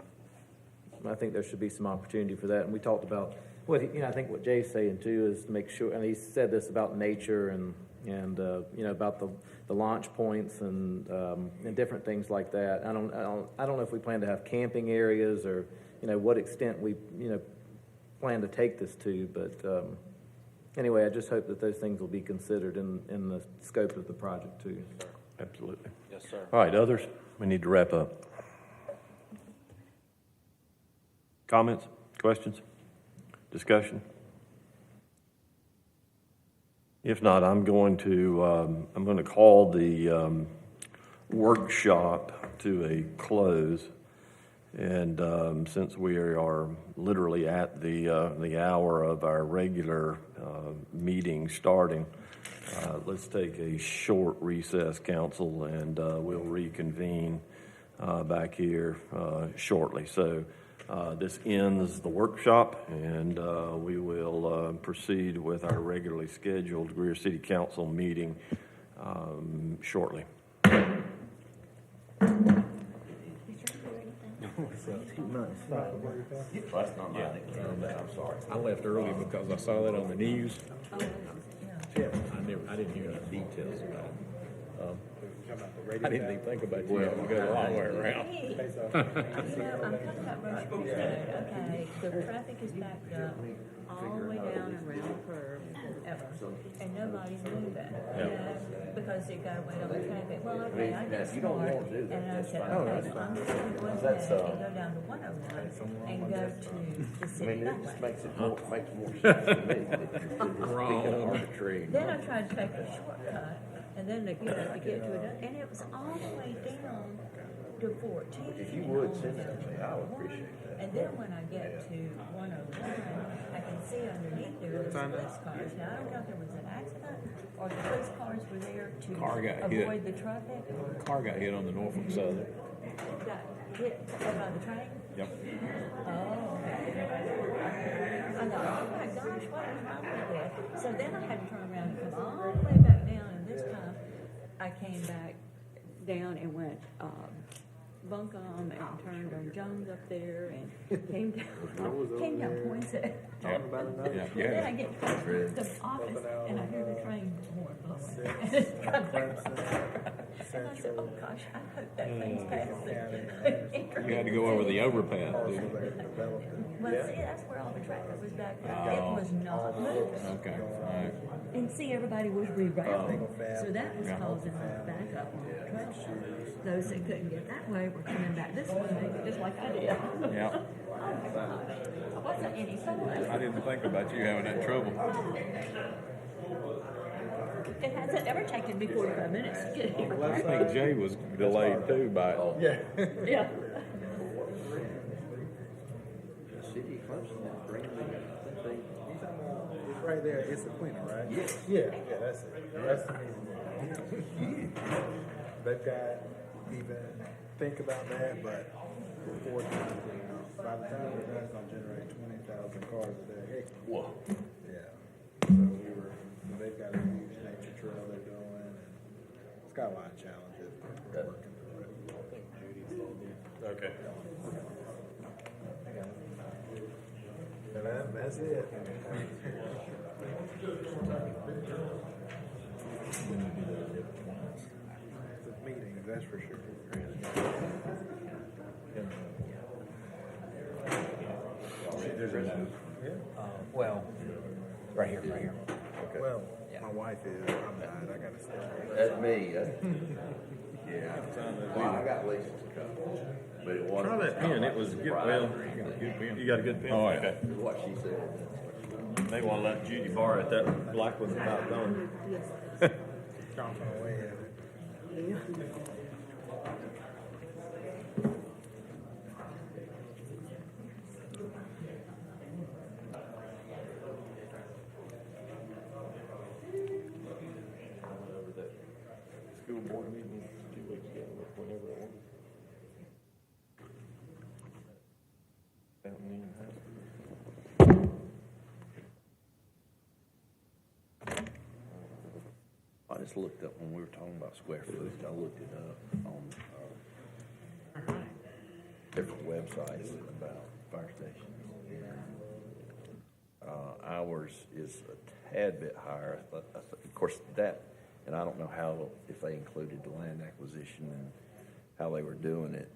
I: I think there should be some opportunity for that. And we talked about I think what Jay's saying too is to make sure, and he said this about nature and about the launch points and different things like that. I don't know if we plan to have camping areas or, what extent we, plan to take this to, but, anyway, I just hope that those things will be considered in the scope of the project too.
A: Absolutely.
B: Yes, sir.
A: All right, others? We need to wrap up. Comments, questions, discussion? If not, I'm going to call the workshop to a close. And since we are literally at the hour of our regular meeting starting, let's take a short recess, council, and we'll reconvene back here shortly. So this ends the workshop, and we will proceed with our regularly scheduled Greer City Council meeting shortly.
H: I'm sorry. I left early because I saw that on the news. I didn't hear the details about it. I didn't even think about you having to go the long way around.
F: I'm coming up Rush Creek Road, okay, the traffic is backed up all the way down and around the curve forever, and nobody's moving, because they gotta wait on the traffic. Well, okay, I get smart, and I said, okay, I'm just gonna go ahead and go down to 101 and go to the city that way.
D: Makes more sense to me.
H: Wrong.
D: Arbitrary.
F: Then I tried to take a shortcut, and then to get to it, and it was all the way down to 14.
D: If you would send it to me, I would appreciate that.
F: And then when I get to 101, I can see underneath there the police cars. Now, I don't know if there was an accident or the police cars were there to
H: Car got hit.
F: avoid the traffic.
H: Car got hit on the Norfolk Southern.
F: Got hit by the train.
H: Yep.
F: Oh, I thought, oh my gosh, what is wrong with it? So then I had to turn around and come all the way back down, and this time I came back down and went Buncombe and turned on Jones up there and came down Poinsett.
H: Yeah.
F: And then I get to the office and I hear the train horn blowing. And it's coming. And I said, oh gosh, I hope that thing's passing.
H: You had to go over the overpass, didn't you?
F: Well, see, that's where all the traffic was backed up. It was not moving.
H: Okay, all right.
F: And see, everybody was rerouting. So that was causing a backup on the train. Those that couldn't get that way were coming back this way, just like I did.
H: Yeah.
F: Oh my gosh. It wasn't any fun.
H: I didn't think about you having that trouble.
F: It hasn't ever taken me 45 minutes to get here.
H: I think Jay was delayed too by.
F: Yeah.
D: City close enough, bring me.
J: It's right there, it's Aquina, right? Yeah, that's it. That's the main one. They've got even think about that, but before by the time we're done, it's gonna generate 20,000 cars a day.
H: Whoa.
J: Yeah. So they've got a huge nature trail they're doing, and it's got a lot of challenges. We're working through it.
A: Okay.
J: And that's it. The meetings, that's for sure.
K: Well, right here.
J: Well, my wife is, I'm not, I gotta stay.
D: That's me. Yeah. Well, I got Lisa's cup, but it wasn't.
A: Try that pen, it was good, well, you got a good pen?
H: Oh, yeah.
A: Okay.
D: What she said.
A: May want to let Judy borrow it, that black one's about gone.
J: Chomping away at it.
D: I just looked up, when we were talking about square footage, I looked it up on, different websites about fire stations. Ours is a tad bit higher, but of course that, and I don't know how, if they included the land acquisition and how they were doing it,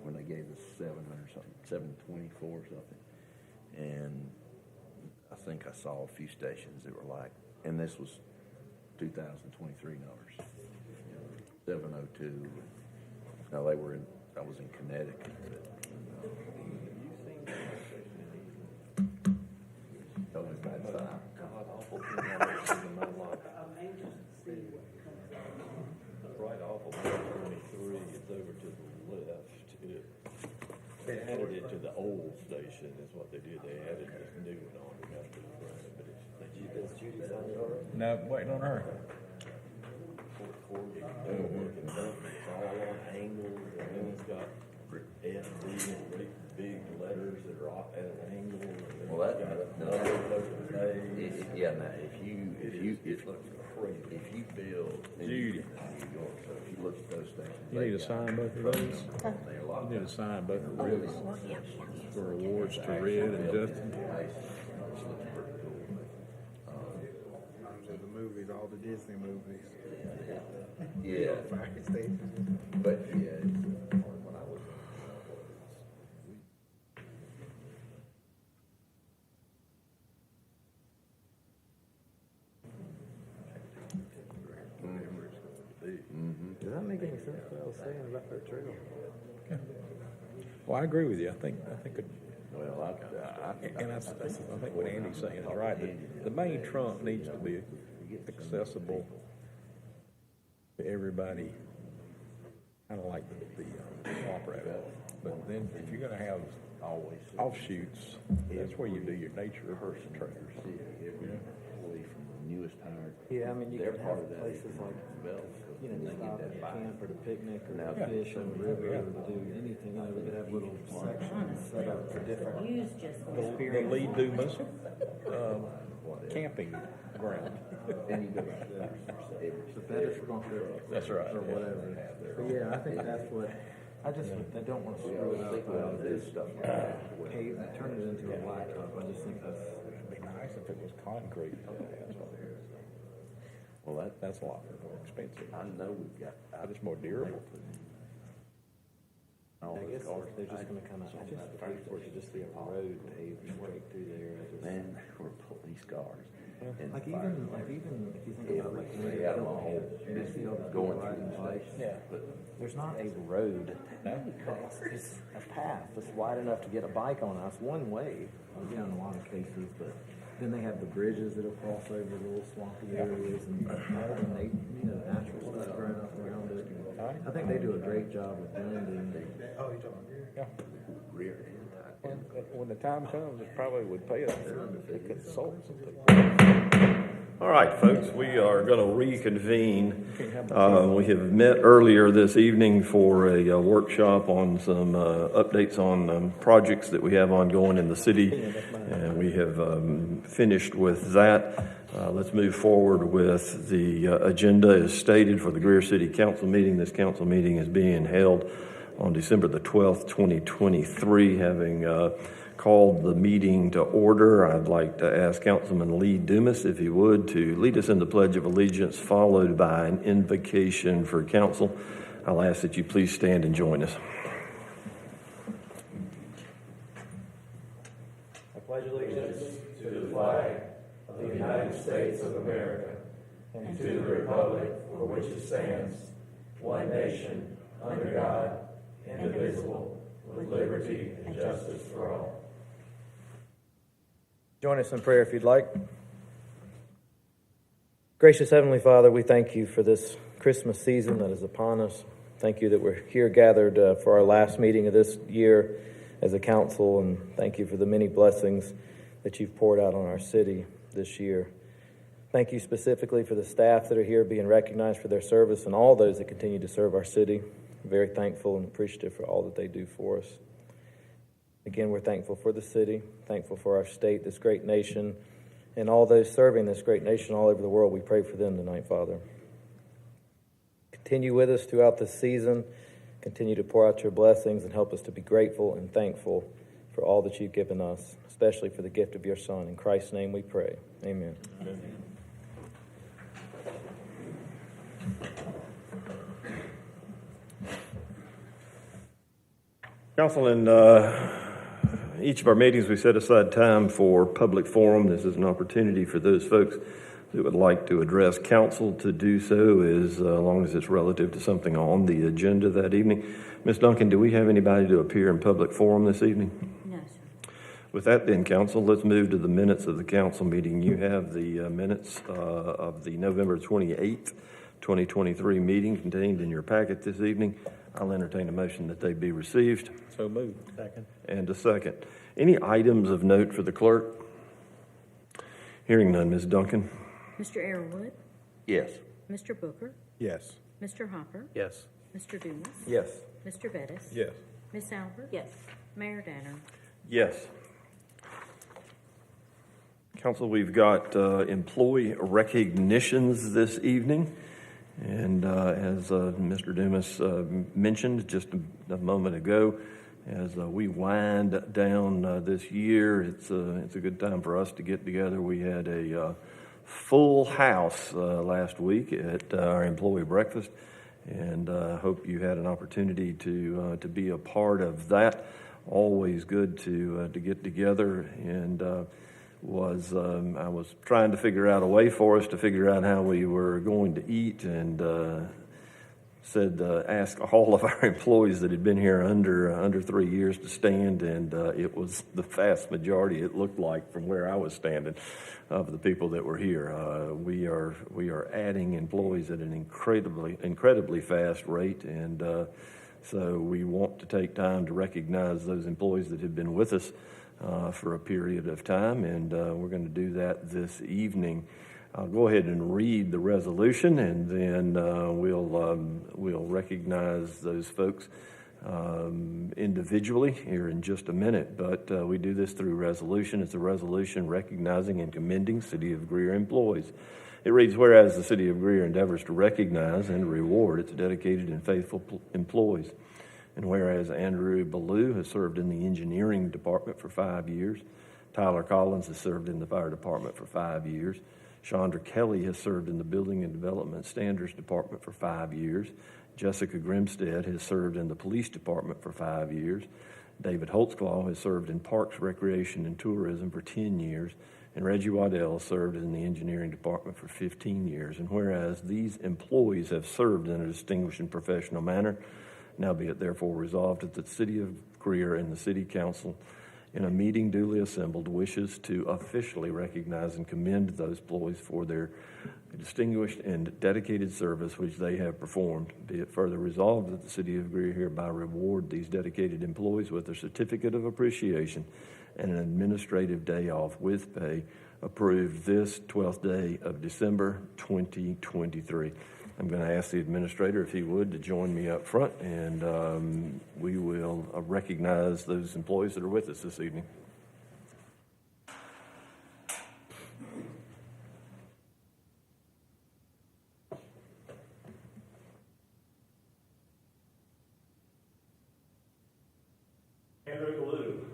D: when they gave us 700 something, 724 or something. And I think I saw a few stations that were like, and this was 2023 numbers, 702. Now I was in Connecticut. Tell me about that.
A: God awful thing I've ever seen in my life.
E: I'm anxious to see what comes out.
A: Right off of 123, it's over to the left. They added it to the old station, is what they did. They added this new one on, we got to the front, but it's Judy signed it already?
H: No, waiting on her.
A: It's all on angles, and then it's got SD and big letters that are off at an angle. And then
D: Well, that,
A: it's got
D: no,
A: numbers over the page.
D: yeah, now, if you build in New
H: Judy.
D: York, so if you look at those stations.
H: You need to sign both of those.
D: They're a lot
H: You need to sign both of
D: really
H: those for awards to Red and Justin.
J: The movies, all the Disney movies.
D: Yeah,
J: Fire stations.
D: but yeah, when I was
I: Does that make any sense what I was saying about that trail?
H: Well, I agree with you. I think,
D: well,
H: and I think what Andy's saying is right. The main trunk needs to be accessible to everybody, kind of like the operator. But then if you're gonna have offshoots, that's where you do your nature trails.
D: Away from the newest hire.
I: Yeah, I mean, you
D: They're
I: can
D: part
I: have
D: of that
I: places like, you know,
D: They
I: stop
D: get
I: and
D: that buy.
I: camp or to picnic or
D: Now,
I: fish on the river or do anything. You know, we could have little sections set up for different
F: Use just
H: The
I: experiences.
H: Lee Dumas camping ground.
D: Then you go back to
I: The better bunker.
H: That's right.
I: Or whatever. But yeah, I think that's what, I just, they don't want to screw it up with this stuff. Pave, turn it into a blacktop. I just think that's.
H: It'd be nice if it was concrete.
D: Well,
H: That's a lot more expensive.
D: I know we've got.
H: It's more durable.
D: All
I: I
D: those
I: guess
D: cars.
I: they're just gonna kind of, I just prefer for it to just be a road paved straight through there.
D: Man, they were police cars. And
I: Like even if you think about like when
D: They
I: they
D: had them
I: built
D: all
I: and you see all the people
D: going
I: riding
D: through the
I: bikes.
D: station.
H: Yeah.
D: But
I: There's not a road. It's a path that's wide enough to get a bike on. It's one way, you know, in a lot of cases, but then they have the bridges that'll cross over the little swampy areas and they, you know, natural stuff growing up around it. I think they do a great job of blending.
J: Oh, you talking about Greer?
H: Yeah.
D: rear end.
H: When the time comes, it probably would pay us to consult some people.
A: All right, folks, we are going to reconvene. We have met earlier this evening for a workshop on some updates on projects that we have ongoing in the city, and we have finished with that. Let's move forward with the agenda as stated for the Greer City Council meeting. This council meeting is being held on December the 12th, 2023, having called the meeting to order. I'd like to ask Councilman Lee Dumas, if he would, to lead us in the Pledge of Allegiance, followed by an invocation for council. I'll ask that you please stand and join us.
I: I pledge allegiance to the flag of the United States of America and to the republic for which it stands, one nation, under God, indivisible, with liberty and justice for all. Join us in prayer if you'd like. Gracious Heavenly Father, we thank you for this Christmas season that is upon us. Thank you that we're here gathered for our last meeting of this year as a council, and thank you for the many blessings that you've poured out on our city this year. Thank you specifically for the staff that are here being recognized for their service and all those that continue to serve our city. I'm very thankful and appreciative for all that they do for us. Again, we're thankful for the city, thankful for our state, this great nation, and all those serving this great nation all over the world. We pray for them tonight, Father. Continue with us throughout this season. Continue to pour out your blessings and help us to be grateful and thankful for all that you've given us, especially for the gift of your Son. In Christ's name we pray. Amen.
A: Council, in each of our meetings, we set aside time for public forum. This is an opportunity for those folks who would like to address council to do so, as long as it's relative to something on the agenda that evening. Ms. Duncan, do we have anybody to appear in public forum this evening?
F: No, sir.
A: With that then, council, let's move to the minutes of the council meeting. You have the minutes of the November 28th, 2023 meeting contained in your packet this evening. I'll entertain a motion that they be received.
H: So moved.
G: Second.
A: And a second. Any items of note for the clerk? Hearing none, Ms. Duncan.
L: Mr. Arrowood,
D: Yes.
L: Mr. Booker,
H: Yes.
L: Mr. Hopper,
G: Yes.
L: Mr. Dumas,
I: Yes.
L: Mr. Bettis,
H: Yes.
L: Miss Albert,
F: Yes.
L: Mayor Danner.
A: Yes. Council, we've got employee recognitions this evening. And as Mr. Dumas mentioned just a moment ago, as we wind down this year, it's a good time for us to get together. We had a full house last week at our employee breakfast, and hope you had an opportunity to be a part of that. Always good to get together, and I was trying to figure out a way for us to figure out how we were going to eat, and ask all of our employees that had been here under 3 years to stand, and it was the vast majority, it looked like, from where I was standing, of the people that were here. We are adding employees at an incredibly fast rate, and so we want to take time to recognize those employees that have been with us for a period of time, and we're going to do that this evening. I'll go ahead and read the resolution, and then we'll recognize those folks individually here in just a minute. But we do this through resolution. It's a resolution recognizing and commending City of Greer employees. It reads, whereas the City of Greer endeavors to recognize and reward its dedicated and faithful employees. And whereas Andrew Ballou has served in the engineering department for 5 years, Tyler Collins has served in the fire department for 5 years, Chandra Kelly has served in the building and development standards department for 5 years, Jessica Grimstead has served in the police department for 5 years, David Holtzclaw has served in parks, recreation, and tourism for 10 years, and Reggie Waddell served in the engineering department for 15 years. And whereas these employees have served in a distinguished and professional manner, now be it therefore resolved that the City of Greer and the City Council, in a meeting duly assembled, wishes to officially recognize and commend those employees for their distinguished and dedicated service which they have performed. Be it further resolved that the City of Greer hereby reward these dedicated employees with a certificate of appreciation and an administrative day off with pay, approved this 12th day of December 2023. I'm going to ask the administrator, if he would, to join me up front, and we will recognize those employees that are with us this evening. Andrew Ballou.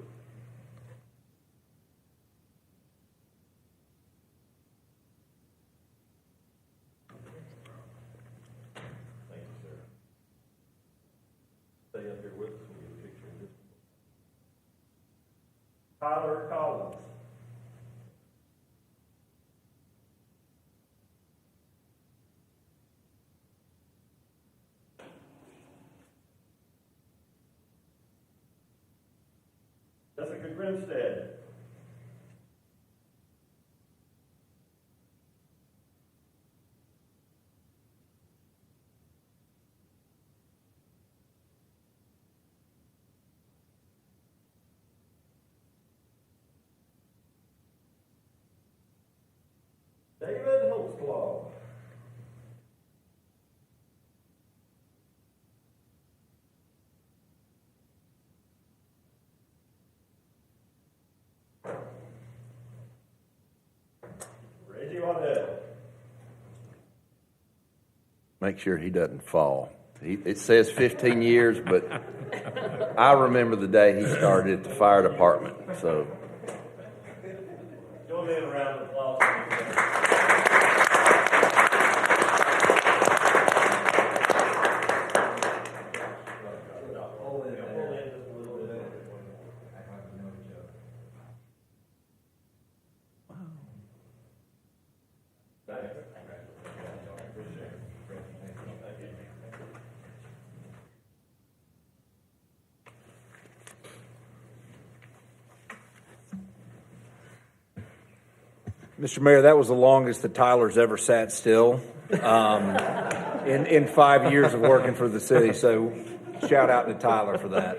A: Stay up here with us and get a picture of this. Tyler Collins. Jessica Grimstead. David Holtzclaw.
D: make sure he doesn't fall. It says 15 years, but I remember the day he started at the fire department, so.
A: Join me in a round of applause.
B: Mr. Mayor, that was the longest that Tyler's ever sat still in 5 years of working for the city. So shout out to Tyler for that.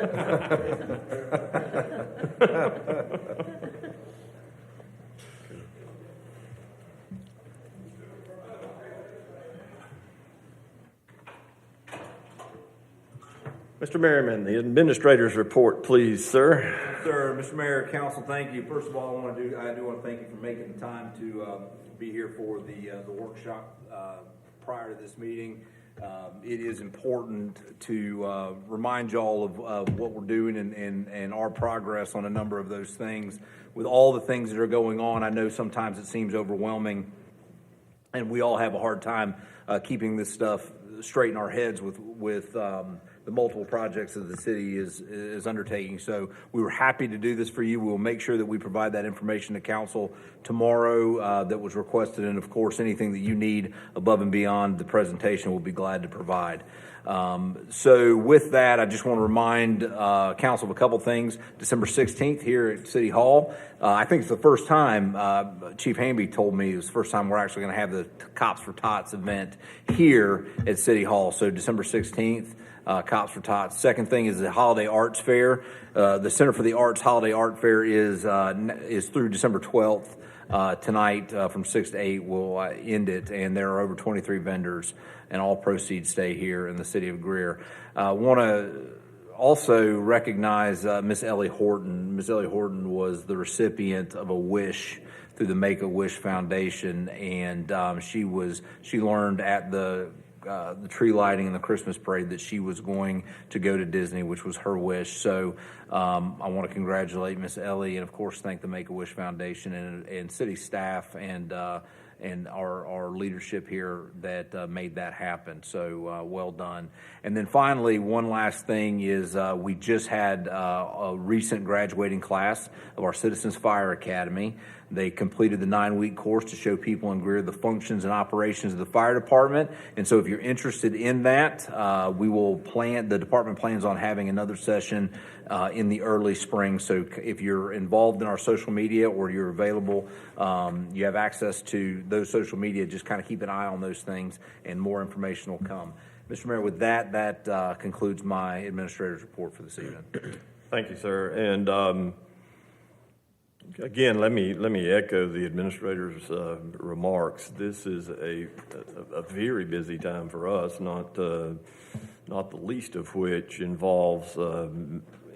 A: Mr. Merriman, the administrator's report, please, sir.
B: Sir, Mr. Mayor, Council, thank you. First of all, I do want to thank you for making the time to be here for the workshop prior to this meeting. It is important to remind y'all of what we're doing and our progress on a number of those things. With all the things that are going on, I know sometimes it seems overwhelming, and we all have a hard time keeping this stuff straight in our heads with the multiple projects that the city is undertaking. So we were happy to do this for you. We will make sure that we provide that information to council tomorrow that was requested. And of course, anything that you need above and beyond the presentation, we'll be glad to provide. So with that, I just want to remind council of a couple things. December 16th here at City Hall. I think it's the first time, Chief Hamby told me it was the first time we're actually going to have the Cops for Tots event here at City Hall. So December 16th. Cops for Tots. Second thing is the Holiday Arts Fair. The Center for the Arts Holiday Art Fair is through December 12th. Tonight from 6 to 8 we'll end it, and there are over 23 vendors, and all proceeds stay here in the city of Greer. Want to also recognize Miss Ellie Horton. Miss Ellie Horton was the recipient of a wish through the Make-A-Wish Foundation, and she learned at the tree lighting and the Christmas parade that she was going to go to Disney, which was her wish. So I want to congratulate Miss Ellie, and of course thank the Make-A-Wish Foundation and city staff and our leadership here that made that happen. So well done. And then finally, one last thing is we just had a recent graduating class of our Citizens Fire Academy. They completed the 9-week course to show people in Greer the functions and operations of the fire department. And so if you're interested in that, the department plans on having another session in the early spring. So if you're involved in our social media or you're available, you have access to those social media, just kind of keep an eye on those things and more information will come. Mr. Mayor, with that concludes my administrator's report for this evening.
A: Thank you, sir. And again, let me echo the administrator's remarks. This is a very busy time for us, not the least of which involves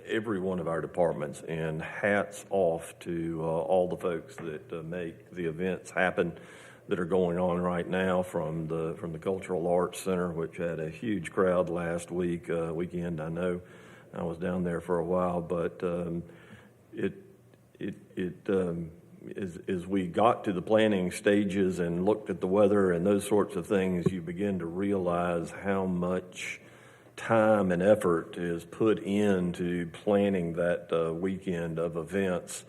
A: every one of our departments. And hats off to all the folks that make the events happen that are going on right now, from the Cultural Arts Center, which had a huge crowd last weekend. I know I was down there for a while, but as we got to the planning stages and looked at the weather and those sorts of things, you begin to realize how much time and effort is put into planning that weekend of events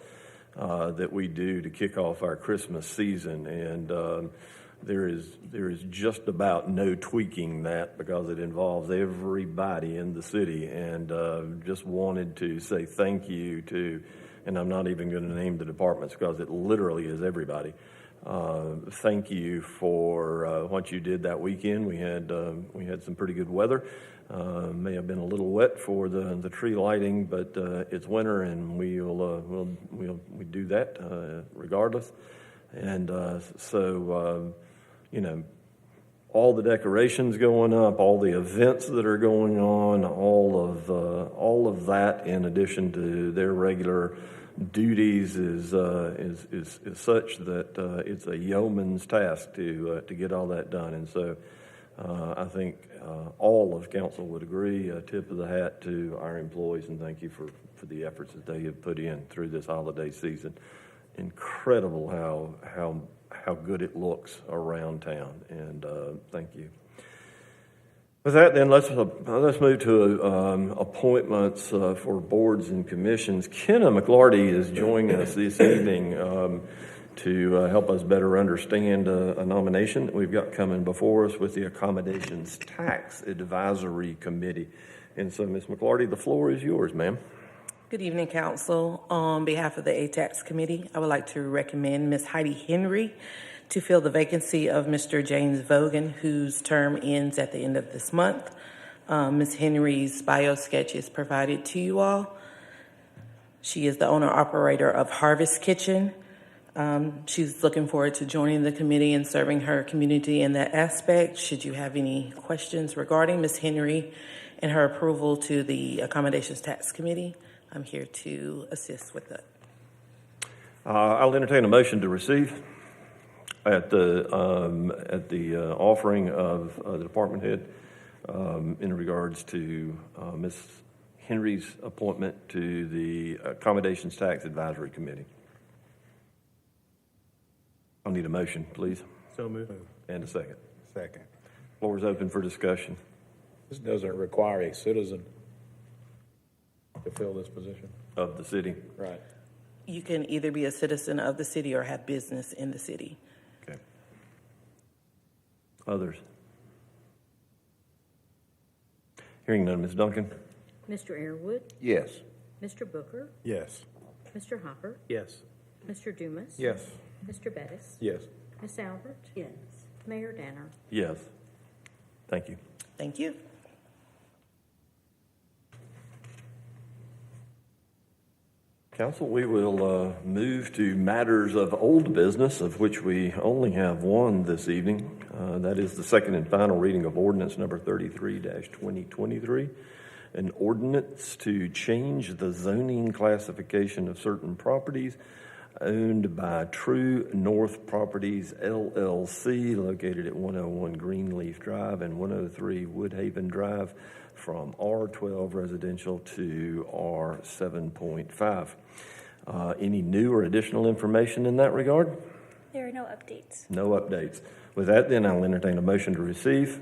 A: that we do to kick off our Christmas season. And there is just about no tweaking that, because it involves everybody in the city. And just wanted to say thank you to, and I'm not even going to name the departments because it literally is everybody. Thank you for what you did that weekend. We had some pretty good weather. May have been a little wet for the tree lighting, but it's winter, and we do that regardless. And so all the decorations going up, all the events that are going on, all of that, in addition to their regular duties, is such that it's a yeoman's task to get all that done. And so I think all of council would agree, a tip of the hat to our employees, and thank you for the efforts that they have put in through this holiday season. Incredible how good it looks around town, and thank you. With that, then, let's move to appointments for boards and commissions. Kenna McLarty is joining us this evening to help us better understand a nomination that we've got coming before us with the Accommodations Tax Advisory Committee. And so, Ms. McLarty, the floor is yours, ma'am.
M: Good evening, Council. On behalf of the ATAX Committee, I would like to recommend Ms. Heidi Henry to fill the vacancy of Mr. James Vogan, whose term ends at the end of this month. Ms. Henry's bio sketch is provided to you all. She is the owner-operator of Harvest Kitchen. She's looking forward to joining the committee and serving her community in that aspect. Should you have any questions regarding Ms. Henry and her approval to the Accommodations Tax Committee, I'm here to assist with that.
A: I'll entertain a motion to receive at the offering of the department head in regards to Ms. Henry's appointment to the Accommodations Tax Advisory Committee. I'll need a motion, please.
G: So moved.
A: And a second.
J: Second.
A: Floor is open for discussion.
H: This doesn't require a citizen to fill this position.
A: Of the city.
H: Right.
M: You can either be a citizen of the city or have business in the city.
A: Okay. Others? Hearing none, Ms. Duncan?
L: Mr. Airwood,
D: Yes.
L: Mr. Booker,
J: Yes.
L: Mr. Hopper,
G: Yes.
L: Mr. Dumas.
J: Yes.
L: Mr. Bettis,
H: Yes.
L: Miss Albert. Yes. Mayor Danner.
A: Yes. Thank you.
M: Thank you.
A: Council, we will move to matters of old business, of which we only have one this evening. That is the second and final reading of ordinance number 33-2023, an ordinance to change the zoning classification of certain properties owned by True North Properties, LLC, located at 101 Greenleaf Drive and 103 Woodhaven Drive, from R12 residential to R7.5. Any new or additional information in that regard?
N: There are no updates.
A: No updates. With that, then, I'll entertain a motion to receive.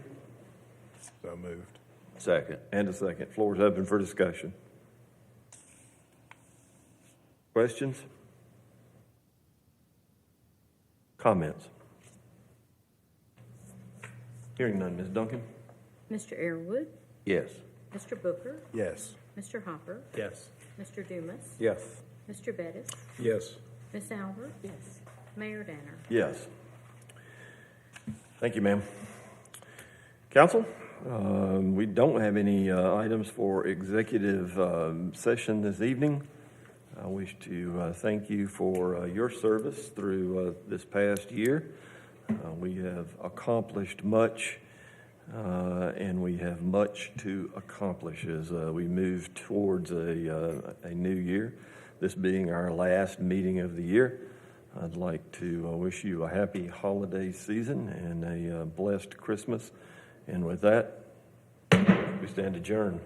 J: So moved.
D: Second.
A: And a second. Floor is open for discussion. Questions? Comments? Hearing none, Ms. Duncan?
L: Mr. Airwood,
D: Yes.
L: Mr. Booker,
J: Yes.
L: Mr. Hopper,
G: Yes.
L: Mr. Dumas,
J: Yes.
L: Mr. Bettis,
H: Yes.
L: Miss Albert. Yes. Mayor Danner.
A: Yes. Thank you, ma'am. Council, we don't have any items for executive session this evening. I wish to thank you for your service through this past year. We have accomplished much, and we have much to accomplish as we move towards a new year. This being our last meeting of the year, I'd like to wish you a happy holiday season and a blessed Christmas. And with that, we stand adjourned.